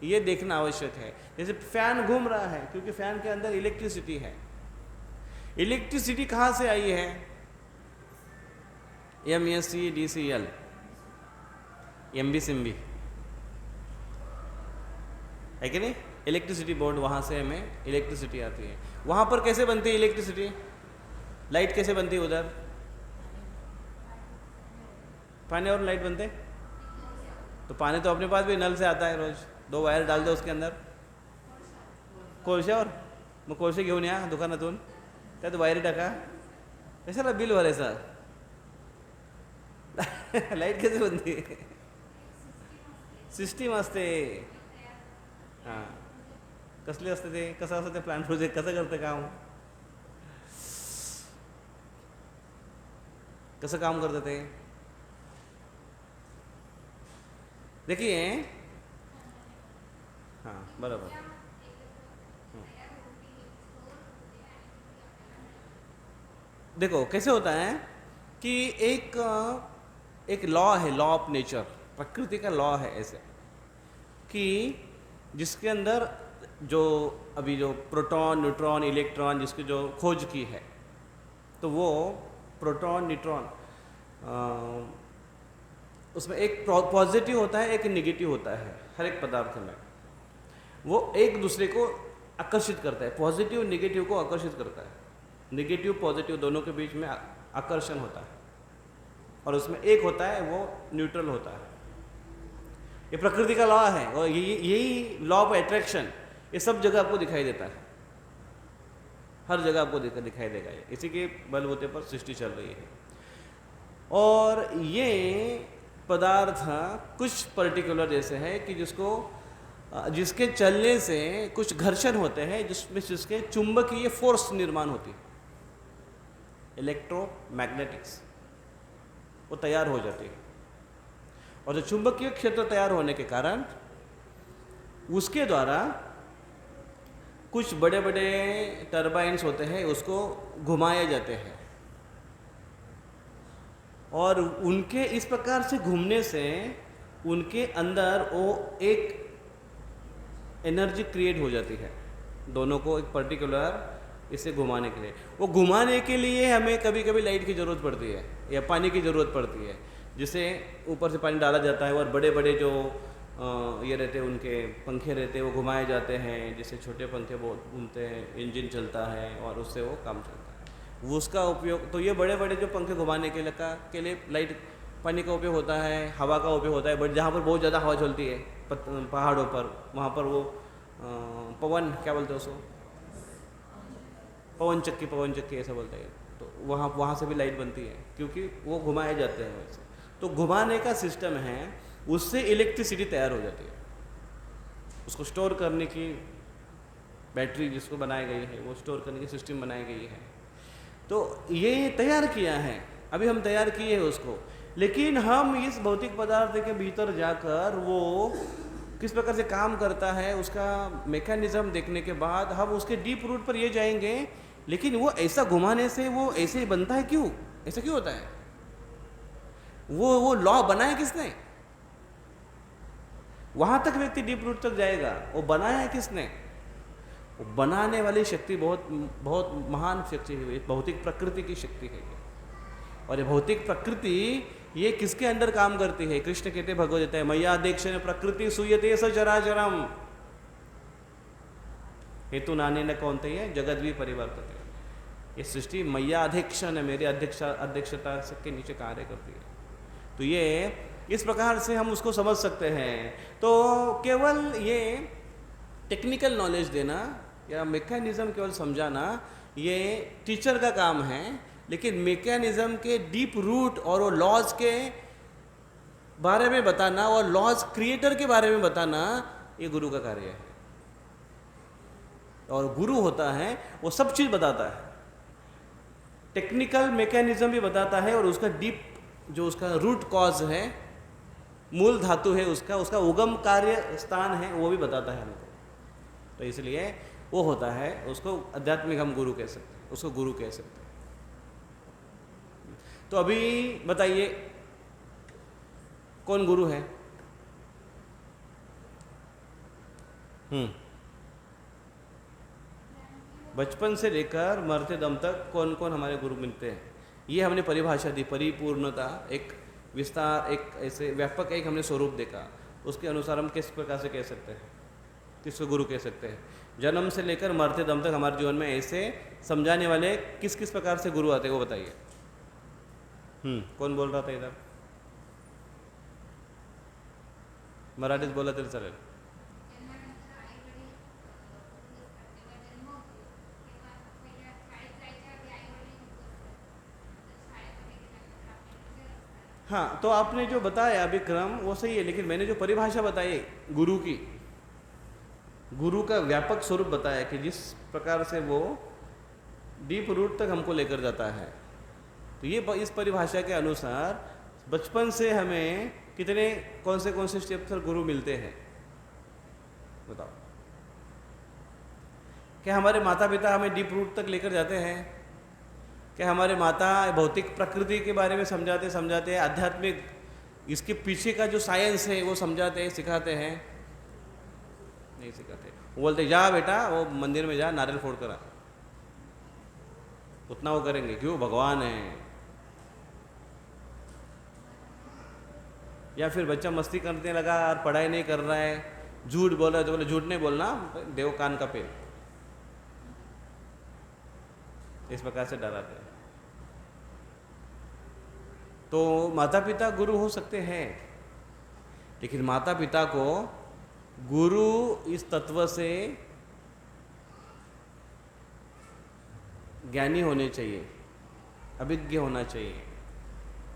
ये देखना आवश्यक है। जैसे फैन घूम रहा है, क्योंकि फैन के अंदर इलेक्ट्रिसिटी है। इलेक्ट्रिसिटी कहाँ से आई है? MESC, DCL, MB सिम्बी है कि नहीं? इलेक्ट्रिसिटी बोर्ड, वहाँ से हमें इलेक्ट्रिसिटी आती है। वहाँ पर कैसे बनती है इलेक्ट्रिसिटी? लाइट कैसे बनती है उधर? पानी और लाइट बनते? तो पानी तो अपने पास भी नल से आता है, रोज 2 वायर डाल दो उसके अंदर। कोळशावर? मग कोळसे घेऊन या दुकानातून, त्यात वायरी टाका, कशाला बिल भरायचं? लाईट कैसे बनते? सिस्टीम असते। हां, कसले असते ते? कसं असतं ते प्लॅन प्रोजेक्ट कसं करतं काम? कसं काम करतं ते? देखिए, हाँ बराबर। देखो कैसे होता है कि एक लॉ है, लॉ ऑफ नेचर, प्रकृति का लॉ है ऐसे कि जिसके अंदर जो अभी जो प्रोटॉन, न्यूट्रॉन, इलेक्ट्रॉन जिसकी जो खोज की है, तो वो प्रोटॉन, न्यूट्रॉन उसमें एक पॉजिटिव होता है, एक नेगेटिव होता है। हर एक पदार्थ में वो एक दूसरे को आकर्षित करता है, पॉजिटिव नेगेटिव को आकर्षित करता है। नेगेटिव पॉजिटिव दोनों के बीच में आकर्षण होता है, और उसमें एक होता है वो न्यूट्रल होता है। ये प्रकृति का लॉ है, और यही लॉ ऑफ अट्रैक्शन ये सब जगह आपको दिखाई देता है, हर जगह आपको दिखाई देगा। ये इसी के बलबूते पर सृष्टि चल रही है। और ये पदार्थ कुछ पर्टिकुलर जैसे है कि जिसके चलने से कुछ घर्षण होते हैं, जिसके चुंबकीय फोर्स निर्माण होती है, इलेक्ट्रोमैग्नेटिक्स, वो तैयार हो जाती है। और जो चुंबकीय क्षेत्र तैयार होने के कारण उसके द्वारा कुछ बड़े बड़े टरबाइन्स होते हैं, उसको घुमाए जाते हैं, और उनके इस प्रकार से घूमने से उनके अंदर वो एक एनर्जी क्रिएट हो जाती है, दोनों को एक पर्टिकुलर इसे घुमाने के लिए। वो घुमाने के लिए हमें कभी कभी लाइट की ज़रूरत पड़ती है या पानी की ज़रूरत पड़ती है, जिसे ऊपर से पानी डाला जाता है और बड़े बड़े जो ये रहते हैं उनके पंखे रहते हैं वो घुमाए जाते हैं, जिससे छोटे पंखे बहुत घूमते हैं, इंजन चलता है और उससे वो काम चलता है। वो उसका उपयोग, तो ये बड़े बड़े जो पंखे घुमाने के लिए लाइट पानी का उपयोग होता है, हवा का उपयोग होता है। बट जहाँ पर बहुत ज़्यादा हवा चलती है पहाड़ों पर, वहाँ पर वो पवन क्या बोलते हैं उसको, पवन चक्की ऐसा बोलते हैं, तो वहाँ से भी लाइट बनती है क्योंकि वो घुमाए जाते हैं वैसे। तो घुमाने का सिस्टम है, उससे इलेक्ट्रिसिटी तैयार हो जाती है। उसको स्टोर करने की बैटरी जिसको बनाई गई है, वो स्टोर करने की सिस्टम बनाई गई है। तो ये तैयार किया है, अभी हम तैयार किए हैं उसको, लेकिन हम इस भौतिक पदार्थ के भीतर जाकर वो किस प्रकार से काम करता है उसका मैकेनिज्म देखने के बाद हम उसके डीप रूट पर ये जाएंगे। लेकिन वो ऐसा घुमाने से वो ऐसे ही बनता है, क्यों ऐसा क्यों होता है? वो लॉ बनाया किसने? वहां तक व्यक्ति डीप रूट तक जाएगा, वो बनाया है किसने? वो बनाने वाली शक्ति बहुत बहुत महान शक्ति है, भौतिक प्रकृति की शक्ति है। और ये भौतिक प्रकृति ये किसके अंदर काम करती है? कृष्ण कहते भगवद्गीता है, मय्या अध्यक्षेण प्रकृति सूयते सचराचरम हेतु नाने न कौनते है जगत भी परिवर्तते। ये सृष्टि मय्या अध्यक्षण है, मेरे अध्यक्षता के नीचे कार्य करती है। तो ये इस प्रकार से हम उसको समझ सकते हैं। तो केवल ये टेक्निकल नॉलेज देना या मैकेनिज्म केवल समझाना ये टीचर का काम है, लेकिन मैकेनिज्म के डीप रूट और वो लॉज के बारे में बताना और लॉज क्रिएटर के बारे में बताना ये गुरु का कार्य है। और गुरु होता है वो सब चीज़ बताता है, टेक्निकल मैकेनिज्म भी बताता है और उसका डीप जो उसका रूट कॉज है, मूल धातु है उसका उगम कार्य स्थान है, वो भी बताता है हमको। तो इसलिए वो होता है, उसको आध्यात्मिक हम गुरु कह सकते हैं, उसको गुरु कह सकते हैं। तो अभी बताइए कौन गुरु है? बचपन से लेकर मरते दम तक कौन कौन हमारे गुरु मिलते हैं, ये हमने परिभाषा दी, परिपूर्णता, एक विस्तार, एक ऐसे व्यापक एक हमने स्वरूप देखा। उसके अनुसार हम किस प्रकार से कह सकते हैं, किसको गुरु कह सकते हैं? जन्म से लेकर मरते दम तक हमारे जीवन में ऐसे समझाने वाले किस किस प्रकार से गुरु आते हैं, वो बताइए। कौन बोल रहा था इधर? मराठीत बोला तरी चालेल। हाँ, तो आपने जो बताया अभी क्रम वो सही है, लेकिन मैंने जो परिभाषा बताई गुरु की, गुरु का व्यापक स्वरूप बताया कि जिस प्रकार से वो डीप रूट तक हमको लेकर जाता है। तो ये इस परिभाषा के अनुसार बचपन से हमें कितने कौन से स्टेप पर गुरु मिलते हैं बताओ? क्या हमारे माता पिता हमें डीप रूट तक लेकर जाते हैं? क्या हमारे माता भौतिक प्रकृति के बारे में समझाते हैं, आध्यात्मिक इसके पीछे का जो साइंस है वो समझाते हैं, सिखाते हैं? नहीं सिखाते। वो बोलते जा बेटा वो मंदिर में जा, नारियल फोड़ कर आ, उतना वो करेंगे, क्यों? भगवान है। या फिर बच्चा मस्ती करने लगा और पढ़ाई नहीं कर रहा है, झूठ बोल रहा है, तो बोले झूठ नहीं बोलना, देव कान का पेड़, इस प्रकार से डराते हैं। तो माता पिता गुरु हो सकते हैं, लेकिन माता पिता को गुरु इस तत्व से ज्ञानी होने चाहिए, अभिज्ञ होना चाहिए,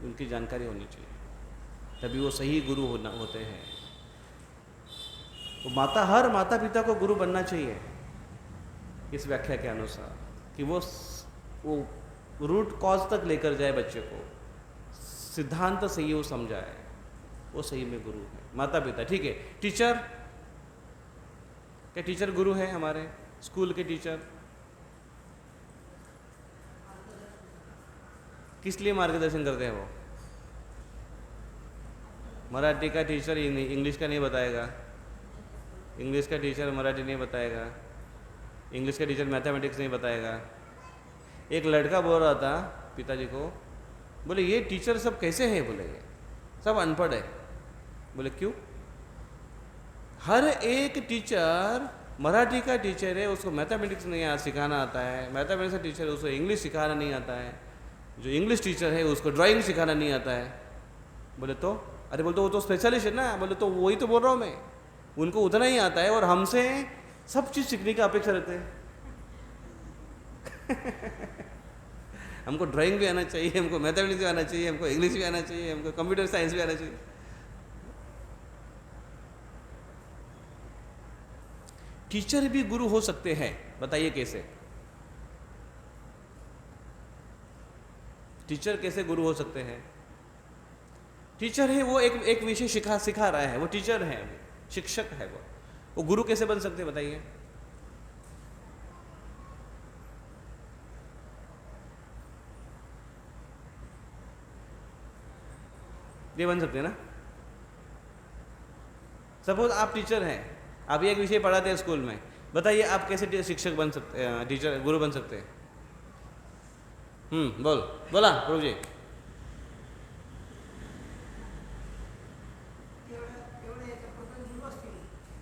उनकी जानकारी होनी चाहिए, तभी वो सही गुरु होते हैं। तो हर माता पिता को गुरु बनना चाहिए इस व्याख्या के अनुसार, कि वो रूट कॉज तक लेकर जाए बच्चे को, सिद्धांत सही वो समझाए, वो सही में गुरु है। माता पिता ठीक है, टीचर, क्या टीचर गुरु है? हमारे स्कूल के टीचर किस लिए मार्गदर्शन करते हैं? वो मराठी का टीचर इंग्लिश का नहीं बताएगा, इंग्लिश का टीचर मराठी नहीं बताएगा, इंग्लिश का टीचर मैथमेटिक्स नहीं बताएगा। एक लड़का बोल रहा था पिताजी को, बोले ये टीचर सब कैसे हैं? बोले ये सब अनपढ़ है। बोले क्यों? हर एक टीचर, मराठी का टीचर है उसको मैथमेटिक्स नहीं सिखाना आता है, मैथमेटिक्स का टीचर है उसको इंग्लिश सिखाना नहीं आता है, जो इंग्लिश टीचर है उसको ड्राइंग सिखाना नहीं आता है। बोले तो? अरे बोलते वो तो स्पेशलिस्ट है ना। बोले तो वही तो बोल रहा हूँ मैं, उनको उतना ही आता है और हमसे सब चीज़ सीखने की अपेक्षा रहते हैं। हमको ड्राइंग भी आना चाहिए, हमको मैथमेटिक्स भी आना चाहिए, हमको इंग्लिश भी आना चाहिए, हमको कंप्यूटर साइंस भी आना चाहिए। टीचर भी गुरु हो सकते हैं, बताइए कैसे? टीचर कैसे गुरु हो सकते हैं? टीचर है वो एक विषय सिखा रहा है, वो टीचर है, शिक्षक है वो गुरु कैसे बन सकते हैं बताइए? ये बन सकते हैं ना? सपोज आप टीचर हैं, आप एक विषय पढ़ाते हैं स्कूल में, बताइए आप कैसे शिक्षक बन सकते हैं, टीचर गुरु बन सकते हैं? बोला प्रभु जी।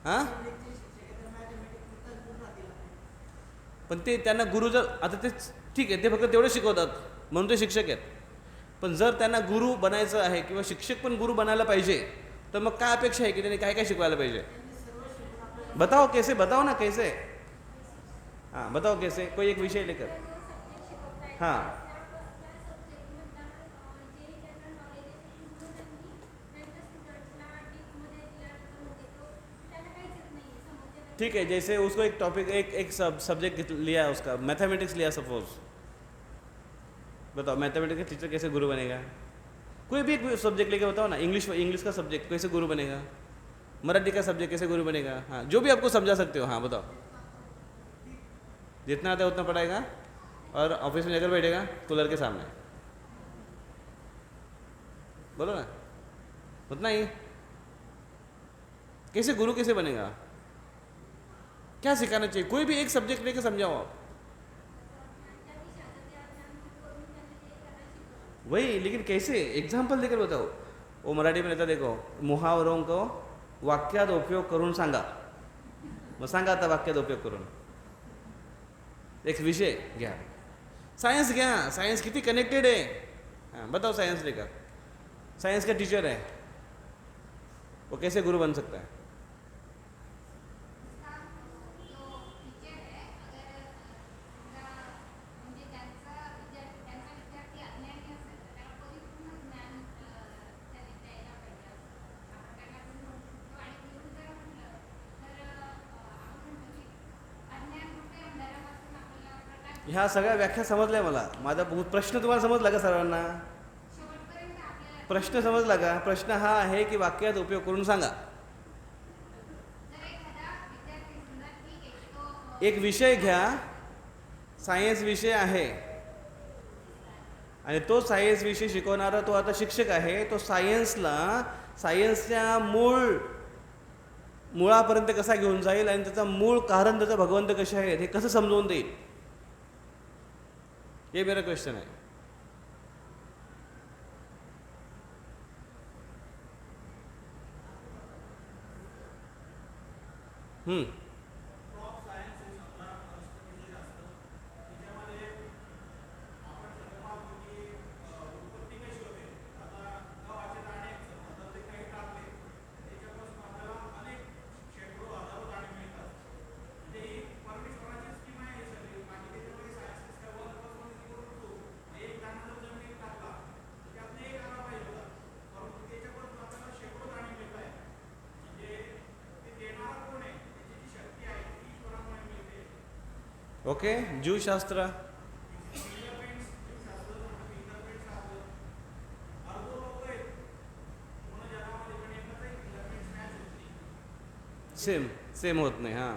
हां, पण ते त्यांना गुरु जर आता ते ठीक आहे, ते फक्त तेवढे शिकवतात म्हणून ते शिक्षक आहेत, पण जर त्यांना गुरु बनायचं आहे किंवा शिक्षक पण गुरु बनायला पाहिजे, तर मग काय अपेक्षा आहे की त्यांनी काय काय शिकवायला पाहिजे? बताओ कैसे, बताओ ना कैसे। हाँ बताओ कैसे, कोई एक विषय लेकर। हाँ ठीक है, जैसे उसको एक टॉपिक एक सब्जेक्ट लिया उसका, मैथमेटिक्स लिया सपोज, बताओ मैथमेटिक्स का टीचर कैसे गुरु बनेगा? कोई भी एक सब्जेक्ट लेके बताओ ना, इंग्लिश का सब्जेक्ट कैसे गुरु बनेगा? मराठी का सब्जेक्ट कैसे गुरु बनेगा? हाँ जो भी आपको समझा सकते हो, हाँ बताओ। जितना आता है उतना पढ़ाएगा और ऑफिस में जाकर बैठेगा कूलर के सामने, बोलो ना, उतना ही। कैसे गुरु कैसे बनेगा? क्या सिखाना चाहिए? कोई भी एक सब्जेक्ट लेके समझाओ आप। वही, लेकिन कैसे? एग्जाम्पल देकर बताओ। वो मराठी में रहता, देखो मुहावरों को वाक्यात उपयोग करून सांगा, मग सांगा आता वाक्यात उपयोग करून। एक विषय घ्या, सायन्स घ्या, सायन्स किती कनेक्टेड है। हाँ बताओ, सायन्स लेकर, सायन्स का टीचर है वो कैसे गुरु बन सकता है? ह्या सगळ्या व्याख्या समजल्या मला, माझा प्रश्न तुम्हाला समजला का सर्वांना? प्रश्न समजला का? प्रश्न हा आहे की वाक्यात उपयोग करून सांगा। एक विषय घ्या, सायन्स विषय आहे आणि तो सायन्स विषय शिकवणारा तो आता शिक्षक आहे, तो सायन्सच्या मुळापर्यंत कसा घेऊन जाईल आणि त्याचा मूळ कारण त्याचा भगवंत कसे आहेत हे कसं समजवून देईल, ये मेरा क्वेश्चन है। ओके, जीवशास्त्र, सेम सेम होत नाही. हां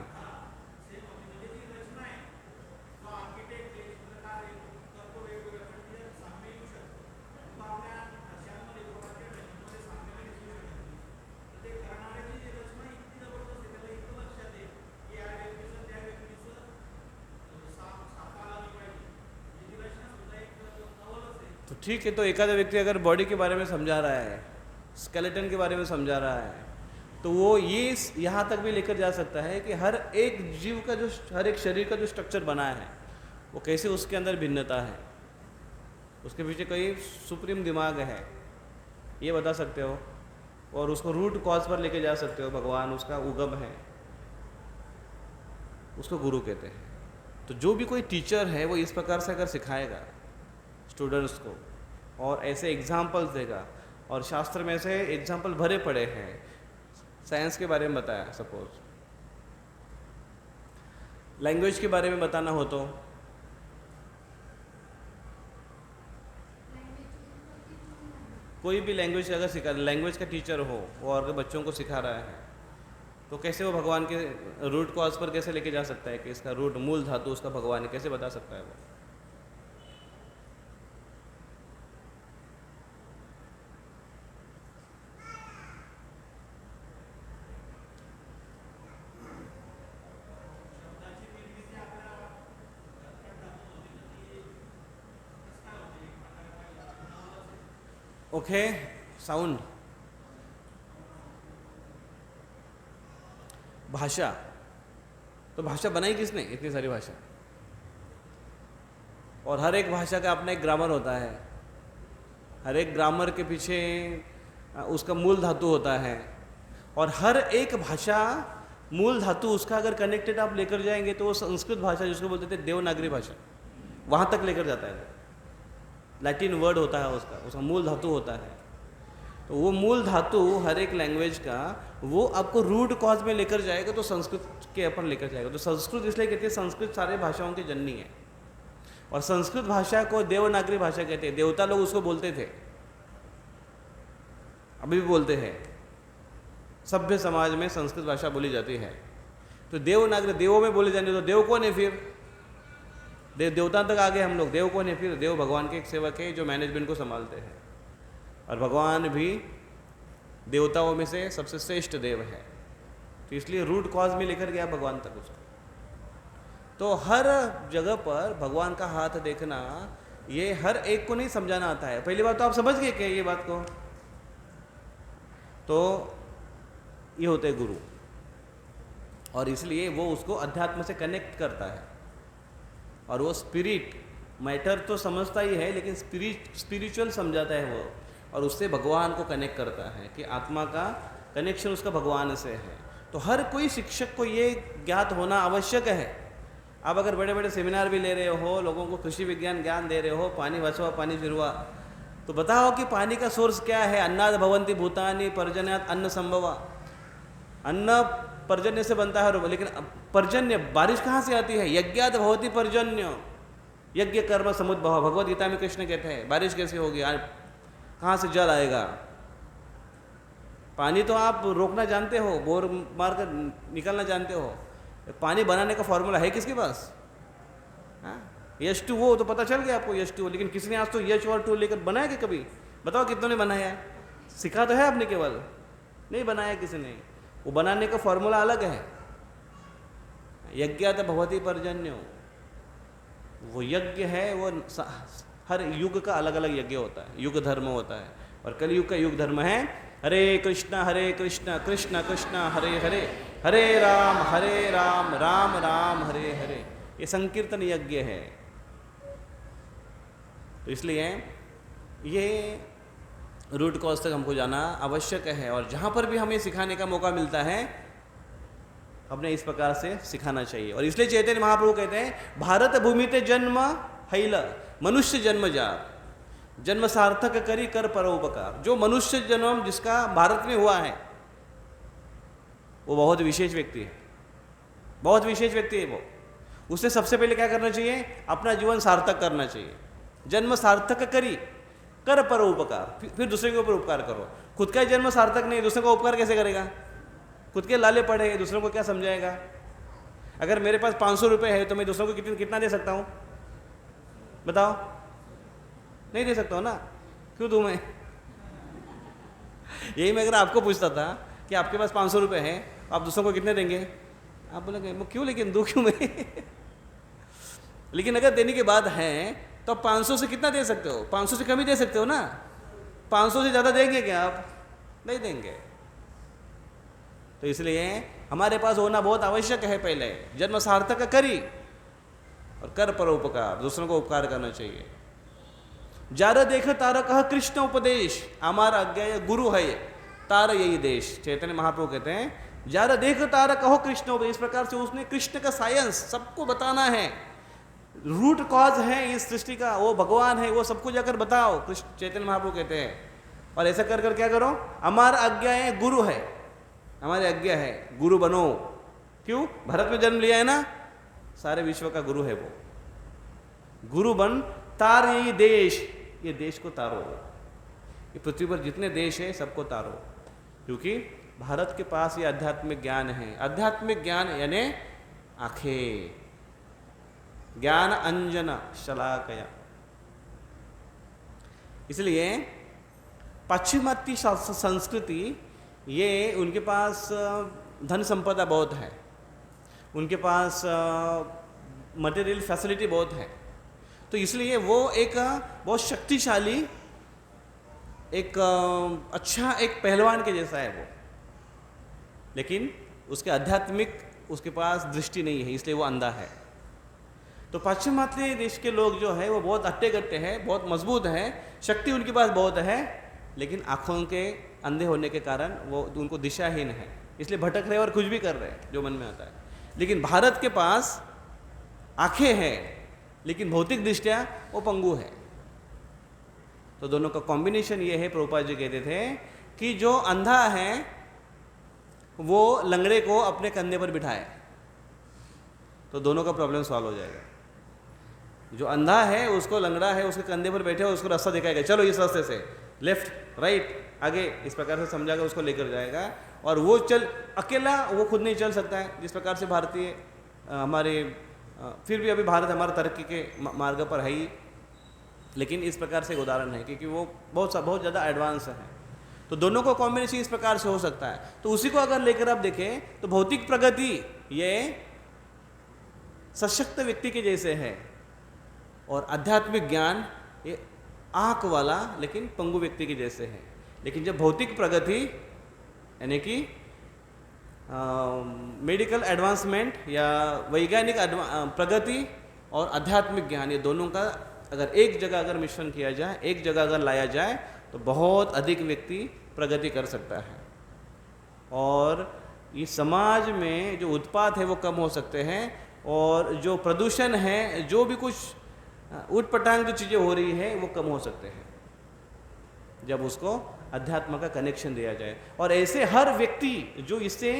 तो ठीक है. तो एखादा व्यक्ति अगर बॉडी के बारे में समझा रहा है, स्केलेटन के बारे में समझा रहा है, तो वो ये यहाँ तक भी लेकर जा सकता है कि हर एक जीव का जो, हर एक शरीर का जो स्ट्रक्चर बना है वो कैसे उसके अंदर भिन्नता है, उसके पीछे कोई सुप्रीम दिमाग है, ये बता सकते हो. और उसको रूट कॉज पर लेके जा सकते हो. भगवान उसका उगम है, उसको गुरु कहते हैं. तो जो भी कोई टीचर है वो इस प्रकार से अगर सिखाएगा स्टूडेंट्स को और ऐसे एग्जाम्पल्स देगा, और शास्त्र में से एग्जाम्पल भरे पड़े हैं. साइंस के बारे में बताया, सपोज लैंग्वेज के बारे में बताना हो तो कोई भी लैंग्वेज अगर सिखा, लैंग्वेज का टीचर हो और अगर बच्चों को सिखा रहा है तो कैसे वो भगवान के रूट कॉज पर कैसे लेके जा सकता है कि इसका रूट, मूल धातु उसका भगवान है, कैसे बता सकता है वो. ओके. साउंड, भाषा. तो भाषा बनाई किसने, इतनी सारी भाषा, और हर एक भाषा का अपना एक ग्रामर होता है. हर एक ग्रामर के पीछे उसका मूल धातु होता है. और हर एक भाषा मूल धातु उसका अगर कनेक्टेड आप लेकर जाएंगे तो वो संस्कृत भाषा, जिसको बोलते थे देवनागरी भाषा, वहाँ तक लेकर जाता है. लैटिन वर्ड होता है उसका मूल धातु होता है. तो वो मूल धातु हर एक लैंग्वेज का वो आपको रूट कॉज में लेकर जाएगा, तो संस्कृत के अपन लेकर जाएगा. तो संस्कृत इसलिए कहते हैं, संस्कृत सारे भाषाओं की जननी है. और संस्कृत भाषा को देवनागरी भाषा कहते हैं. देवता लोग उसको बोलते थे, अभी भी बोलते हैं. सभ्य समाज में संस्कृत भाषा बोली जाती है. तो देवनागरी, देवों में बोली जाने, तो देव कौन है फिर, देवता तक आ गए हम लोग. देव कौन है फिर, देव भगवान के एक सेवक है जो मैनेजमेंट को संभालते हैं. और भगवान भी देवताओं में से सबसे श्रेष्ठ देव है. तो इसलिए रूट कॉज में लेकर गया भगवान तक उसको. तो हर जगह पर भगवान का हाथ देखना, ये हर एक को नहीं समझाना आता है. पहली बात तो आप समझ गए क्या ये बात को, तो ये होते गुरु. और इसलिए वो उसको अध्यात्म से कनेक्ट करता है. और वो स्पिरिट, मैटर तो समझता ही है, लेकिन स्पिरिचुअल समझाता है वो. और उससे भगवान को कनेक्ट करता है कि आत्मा का कनेक्शन उसका भगवान से है. तो हर कोई शिक्षक को ये ज्ञात होना आवश्यक है. आप अगर बड़े बड़े सेमिनार भी ले रहे हो, लोगों को कृषि विज्ञान ज्ञान दे रहे हो, पानी बचवा पानी फिरवा, तो बताओ कि पानी का सोर्स क्या है. अन्नाद भवंती भूतानि पर्जन्यात अन्न संभवा. अन्न पर्जन्य से बनता है, लेकिन पर्जन्य बारिश कहाँ से आती है, यज्ञात भवती पर्जन्य. यज्ञ कर्म समुद्भव, भगवद गीता में कृष्ण कहते हैं. बारिश कैसे होगी, कहाँ से जल आएगा. पानी तो आप रोकना जानते हो, बोर मार कर निकालना जानते हो. पानी बनाने का फॉर्मूला है किसके पास, H2O तो पता चल गया आपको H2O. लेकिन किसी ने आज तो H और 2 लेकर बनाया कि कभी, बताओ कितनों ने बनाया. सीखा तो है आपने, केवल नहीं बनाया किसी ने. वो बनाने का फॉर्मूला अलग है. यज्ञात भवती पर्जन्यो, वो यज्ञ है, वो हर युग का अलग अलग यज्ञ होता है, युग धर्म होता है. और कलयुग का युग धर्म है हरे कृष्णा कृष्ण कृष्ण हरे हरे, हरे राम राम राम हरे हरे. ये संकीर्तन यज्ञ है. तो इसलिए ये रूट कॉज तक हमको जाना आवश्यक है. और जहाँ पर भी हमें सिखाने का मौका मिलता है, हमने इस प्रकार से सिखाना चाहिए. और इसलिए चैतन्य महाप्रभु कहते हैं, भारत भूमि ते जन्म हैल, मनुष्य जन्म जार, जन्म सार्थक करी कर परोपकार. जो मनुष्य जन्म जिसका भारत में हुआ है, वो बहुत विशेष व्यक्ति है, बहुत विशेष व्यक्ति है वो. उससे सबसे पहले क्या करना चाहिए, अपना जीवन सार्थक करना चाहिए. जन्म सार्थक करी कर परोपकार, फिर दूसरे के ऊपर उपकार करो. खुद का जन्म सार्थक नहीं, दूसरे का उपकार कैसे करेगा. खुद के लाले पड़े हैं, दूसरों को क्या समझाएगा? अगर मेरे पास 500 रुपये है तो मैं दूसरों को कितना दे सकता हूँ? बताओ, नहीं दे सकता हूँ ना। क्यों दूँ मैं? यही मैं अगर आपको पूछता था कि आपके पास 500 रुपये हैं, आप दूसरों को कितने देंगे? आप बोलेंगे क्यों, लेकिन दूँ क्यों मैं? लेकिन अगर देने के बाद है तो आप 500 से कितना दे सकते हो? 500 से कम ही दे सकते हो ना। 500 से ज़्यादा देंगे क्या आप? नहीं देंगे। तो इसलिए हमारे पास होना बहुत आवश्यक है। पहले जन्म सार्थक करी और कर परोपकार, दूसरों को उपकार करना चाहिए। जार देख तार कह कृष्ण उपदेश, हमारा आज्ञा गुरु है तार यही देश। चैतन्य महाप्रभु कहते हैं जार देख तार कहो कृष्ण उपदेश। इस प्रकार से उसने कृष्ण का साइंस सबको बताना है। रूट कॉज है इस सृष्टि का, वो भगवान है, वो सबको जाकर बताओ, कृष्ण चैतन्य महाप्रभु कहते हैं। और ऐसा कर कर क्या करो, हमारा आज्ञा है गुरु है, हमारी आज्ञा है गुरु बनो। क्यों? भारत में जन्म लिया है ना, सारे विश्व का गुरु है वो। गुरु बन तार यही देश, ये देश को तारो, ये पृथ्वी पर जितने देश है सबको तारो। क्योंकि भारत के पास ये आध्यात्मिक ज्ञान है। आध्यात्मिक ज्ञान यानी आंखें, ज्ञान अंजन शलाकया। इसलिए पाश्चिमात्य संस्कृति, ये उनके पास धन संपदा बहुत है, उनके पास मटेरियल फैसिलिटी बहुत है, तो इसलिए वो एक बहुत शक्तिशाली, एक अच्छा एक पहलवान के जैसा है वो। लेकिन उसके आध्यात्मिक उसके पास दृष्टि नहीं है, इसलिए वो अंधा है। तो पाश्चिमात्य देश के लोग जो है वो बहुत अट्टे गट्टे हैं, बहुत मजबूत हैं, शक्ति उनके पास बहुत है, लेकिन आँखों के अंधे होने के कारण वो उनको दिशाहीन है, इसलिए भटक रहे और कुछ भी कर रहे हैं जो मन में आता है। लेकिन भारत के पास आंखें हैं लेकिन भौतिक दृष्टिया वो पंगु है। तो दोनों का कॉम्बिनेशन ये है। प्रभुपाद जी कहते थे कि जो अंधा है वो लंगड़े को अपने कंधे पर बिठाए तो दोनों का प्रॉब्लम सॉल्व हो जाएगा। जो अंधा है उसको लंगड़ा है उसके कंधे पर बैठे उसको रास्ता दिखाएगा, चलो इस रास्ते से, लेफ्ट राइट आगे, इस प्रकार से समझाकर उसको लेकर जाएगा। और वो अकेला वो खुद नहीं चल सकता है। जिस प्रकार से भारतीय हमारे फिर भी अभी भारत हमारे तरक्की के मार्ग पर है ही, लेकिन इस प्रकार से एक उदाहरण है क्योंकि वो बहुत ज़्यादा एडवांस है। तो दोनों को कॉम्बिनेशन इस प्रकार से हो सकता है। तो उसी को अगर लेकर आप देखें तो भौतिक प्रगति ये सशक्त व्यक्ति के जैसे है और आध्यात्मिक ज्ञान ये आँख वाला लेकिन पंगु व्यक्ति के जैसे है। लेकिन जब भौतिक प्रगति यानी कि मेडिकल एडवांसमेंट या वैज्ञानिक प्रगति और आध्यात्मिक ज्ञान, ये दोनों का अगर एक जगह अगर मिश्रण किया जाए, एक जगह अगर लाया जाए तो बहुत अधिक व्यक्ति प्रगति कर सकता है। और ये समाज में जो उत्पात है वो कम हो सकते हैं और जो प्रदूषण है, जो भी कुछ उटपटांग जो चीज़ें हो रही है वो कम हो सकते हैं जब उसको अध्यात्म का कनेक्शन दिया जाए। और ऐसे हर व्यक्ति जो इससे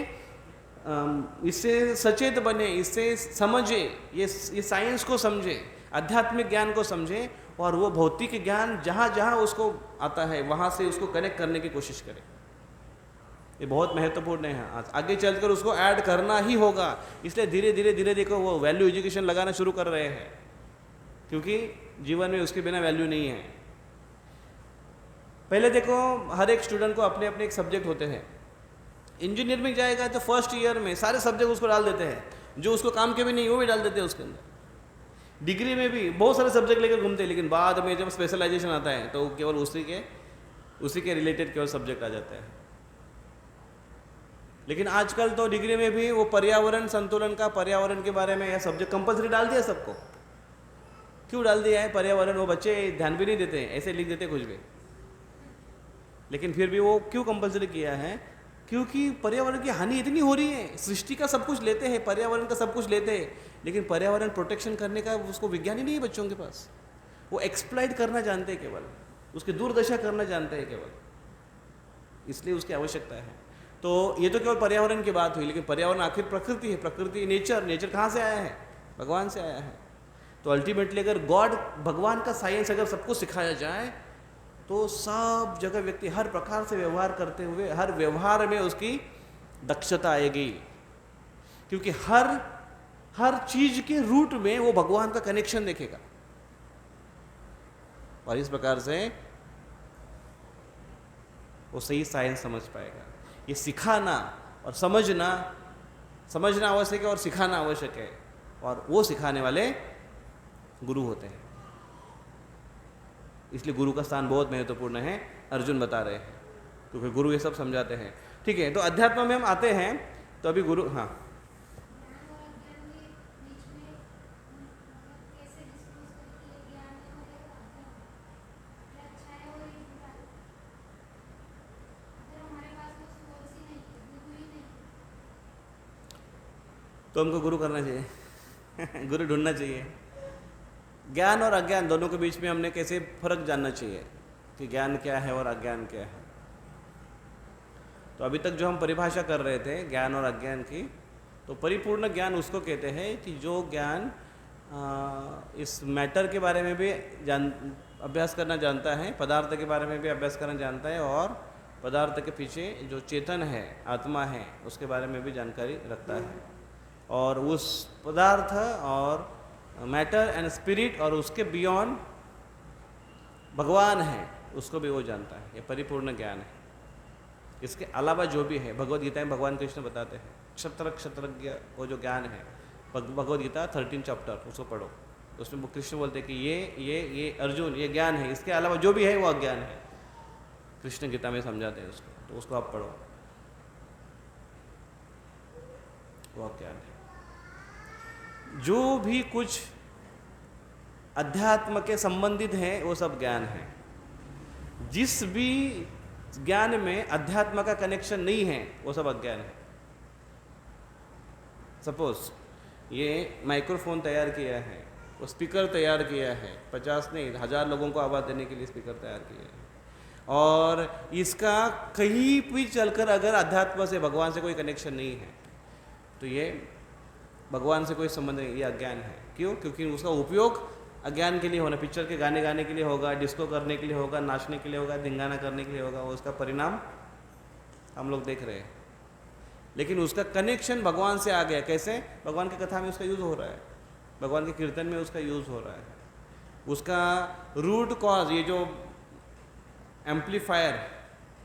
सचेत बने, इससे समझे, ये साइंस को समझे, आध्यात्मिक ज्ञान को समझे और वो भौतिक ज्ञान जहाँ जहाँ उसको आता है वहाँ से उसको कनेक्ट करने की कोशिश करे। ये बहुत महत्वपूर्ण है। आगे चलकर उसको ऐड करना ही होगा। इसलिए धीरे धीरे देखो वो वैल्यू एजुकेशन लगाना शुरू कर रहे हैं क्योंकि जीवन में उसके बिना वैल्यू नहीं है। पहले देखो हर एक स्टूडेंट को अपने अपने एक सब्जेक्ट होते हैं। इंजीनियर में जाएगा तो फर्स्ट ईयर में सारे सब्जेक्ट उसको डाल देते हैं, जो उसको काम के भी नहीं वो भी डाल देते हैं उसके अंदर। डिग्री में भी बहुत सारे सब्जेक्ट लेकर घूमते हैं, लेकिन बाद में जब स्पेशलाइजेशन आता है तो केवल उसी के रिलेटेड केवल सब्जेक्ट आ जाता है। लेकिन आजकल तो डिग्री में भी वो पर्यावरण संतुलन का, पर्यावरण के बारे में यह सब्जेक्ट कंपलसरी डाल दिया सबको। क्यों डाल दिया है पर्यावरण? वो बच्चे ध्यान भी नहीं देते हैं, ऐसे लिख देते कुछ भी। लेकिन फिर भी वो क्यों कंपलसरी किया है? क्योंकि पर्यावरण की हानि इतनी हो रही है। सृष्टि का सब कुछ लेते हैं, पर्यावरण का सब कुछ लेते हैं, लेकिन पर्यावरण प्रोटेक्शन करने का उसको विज्ञान ही नहीं है बच्चों के पास। वो एक्सप्लॉइट करना जानते हैं केवल, उसकी दुर्दशा करना जानते हैं केवल, इसलिए उसकी आवश्यकता है। तो ये तो केवल पर्यावरण की बात हुई, लेकिन पर्यावरण आखिर प्रकृति है। प्रकृति नेचर कहाँ से आया है? भगवान से आया है। तो अल्टीमेटली अगर गॉड, भगवान का साइंस अगर सबको सिखाया जाए तो सब जगह व्यक्ति हर प्रकार से व्यवहार करते हुए हर व्यवहार में उसकी दक्षता आएगी, क्योंकि हर चीज के रूट में वो भगवान का कनेक्शन देखेगा। और इस प्रकार से वो सही साइंस समझ पाएगा। ये सिखाना और समझना आवश्यक है और सिखाना आवश्यक है, और वो सिखाने वाले गुरु होते हैं। इसलिए गुरु का स्थान बहुत महत्वपूर्ण है, अर्जुन बता रहे हैं, क्योंकि गुरु ये सब समझाते हैं। ठीक है, तो अध्यात्म में हम आते हैं। तो अभी गुरु, हाँ, तो हमको गुरु करना चाहिए गुरु ढूंढना चाहिए। ज्ञान और अज्ञान दोनों के बीच में हमने कैसे फर्क जानना चाहिए कि ज्ञान क्या है और अज्ञान क्या है। तो अभी तक जो हम परिभाषा कर रहे थे ज्ञान और अज्ञान की, तो परिपूर्ण ज्ञान उसको कहते हैं कि जो ज्ञान इस मैटर के बारे में भी अभ्यास करना जानता है, पदार्थ के बारे में भी अभ्यास करना जानता है, और पदार्थ के पीछे जो चेतन है, आत्मा है, उसके बारे में भी जानकारी रखता है, और उस पदार्थ और मैटर एंड स्पिरिट और उसके बियॉन्ड भगवान है, उसको भी वो जानता है। ये परिपूर्ण ज्ञान है। इसके अलावा जो भी है, भगवद गीता में भगवान कृष्ण बताते हैं, क्षत्रज्ञ वो जो ज्ञान है, भगवद गीता 13 चैप्टर उसको पढ़ो, उसमें कृष्ण बोलते हैं कि ये अर्जुन ये ज्ञान है, इसके अलावा जो भी है वो अज्ञान है। कृष्ण गीता में समझाते हैं उसको, तो उसको आप पढ़ो, वो अज्ञान है। जो भी कुछ अध्यात्म के संबंधित है वो सब ज्ञान है। जिस भी ज्ञान में अध्यात्म का कनेक्शन नहीं है वो सब अज्ञान है। सपोज ये माइक्रोफोन तैयार किया है, वो स्पीकर तैयार किया है, 50 नहीं 1000 लोगों को आवाज़ देने के लिए स्पीकर तैयार किया है, और इसका कहीं भी चलकर अगर अध्यात्म से, भगवान से कोई कनेक्शन नहीं है, तो ये भगवान से कोई संबंध नहीं, ये अज्ञान है। क्यों? क्योंकि उसका उपयोग अज्ञान के लिए होना, पिक्चर के गाने गाने के लिए होगा, डिस्को करने के लिए होगा, नाचने के लिए होगा, धिंगाना करने के लिए होगा, उसका परिणाम हम लोग देख रहे हैं। लेकिन उसका कनेक्शन भगवान से आ गया। कैसे? भगवान की कथा में उसका यूज़ हो रहा है, भगवान के कीर्तन में उसका यूज़ हो रहा है। उसका रूट कॉज, ये जो एम्पलीफायर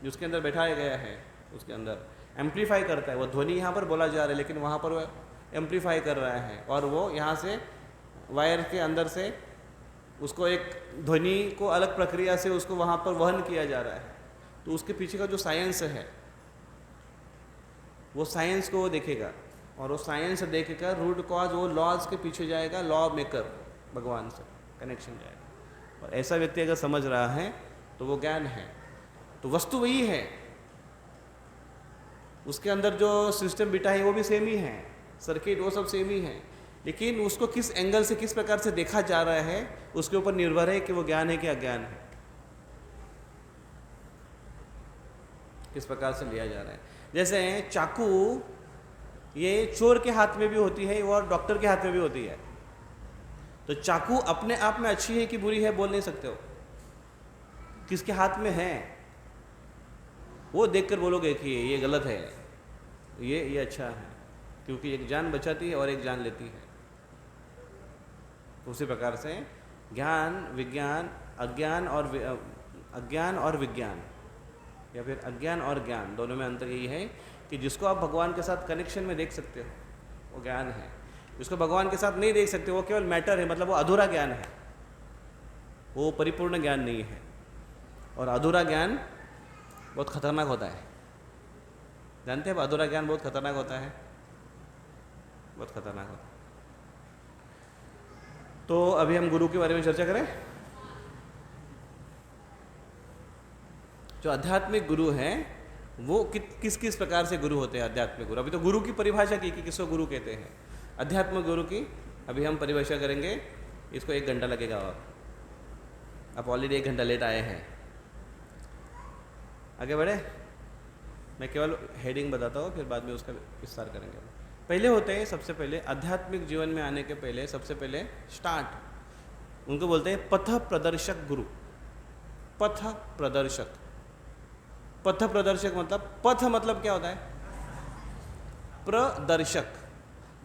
जिसके अंदर बैठाया गया है, उसके अंदर एम्पलीफाई करता है। वो ध्वनि यहाँ पर बोला जा रहा है, लेकिन वहाँ पर वो एम्पलीफाई कर रहा है, और वो यहाँ से वायर के अंदर से उसको एक ध्वनि को अलग प्रक्रिया से उसको वहाँ पर वहन किया जा रहा है। तो उसके पीछे का जो साइंस है, वो साइंस को वो देखेगा, और वो साइंस देखकर रूट कॉज, वो लॉज के पीछे जाएगा, लॉ मेकर भगवान से कनेक्शन जाएगा। और ऐसा व्यक्ति अगर समझ रहा है तो वो ज्ञान है। तो वस्तु वही है, उसके अंदर जो सिस्टम बिठा है वो भी सेम ही है, सर्किट वो सब सेम ही है, लेकिन उसको किस एंगल से, किस प्रकार से देखा जा रहा है, उसके ऊपर निर्भर है कि वो ज्ञान है कि अज्ञान है, किस प्रकार से लिया जा रहा है। जैसे चाकू, ये चोर के हाथ में भी होती है और डॉक्टर के हाथ में भी होती है। तो चाकू अपने आप में अच्छी है कि बुरी है बोल नहीं सकते हो, किसके हाथ में है वो देखकर बोलोगे कि ये गलत है, ये अच्छा है, क्योंकि एक जान बचाती है और एक जान लेती है। तो उसी प्रकार से ज्ञान, विज्ञान, अज्ञान और विज्ञान, या फिर अज्ञान और ज्ञान, दोनों में अंतर यही है कि जिसको आप भगवान के साथ कनेक्शन में देख सकते हो वो ज्ञान है, जिसको भगवान के साथ नहीं देख सकते वो केवल मैटर है, मतलब वो अधूरा ज्ञान है, वो परिपूर्ण ज्ञान नहीं है। और अधूरा ज्ञान बहुत खतरनाक होता है, जानते हैं? अधूरा ज्ञान बहुत खतरनाक होता है, बहुत खतरनाक होता है। तो अभी हम गुरु के बारे में चर्चा करें। जो आध्यात्मिक गुरु हैं वो किस किस प्रकार से गुरु होते हैं आध्यात्मिक गुरु। अभी तो गुरु की परिभाषा की कि किसको गुरु कहते हैं। अध्यात्मिक गुरु की अभी हम परिभाषा करेंगे, इसको 1 घंटा लगेगा, और आप ऑलरेडी 1 घंटा लेट आए हैं। आगे बढ़े, मैं केवल हेडिंग बताता हूँ, फिर बाद में उसका विस्तार करेंगे। पहले होते हैं, सबसे पहले आध्यात्मिक जीवन में आने के पहले सबसे पहले स्टार्ट, उनको बोलते हैं पथ प्रदर्शक गुरु। पथ प्रदर्शक मतलब पथ मतलब क्या होता है? प्रदर्शक,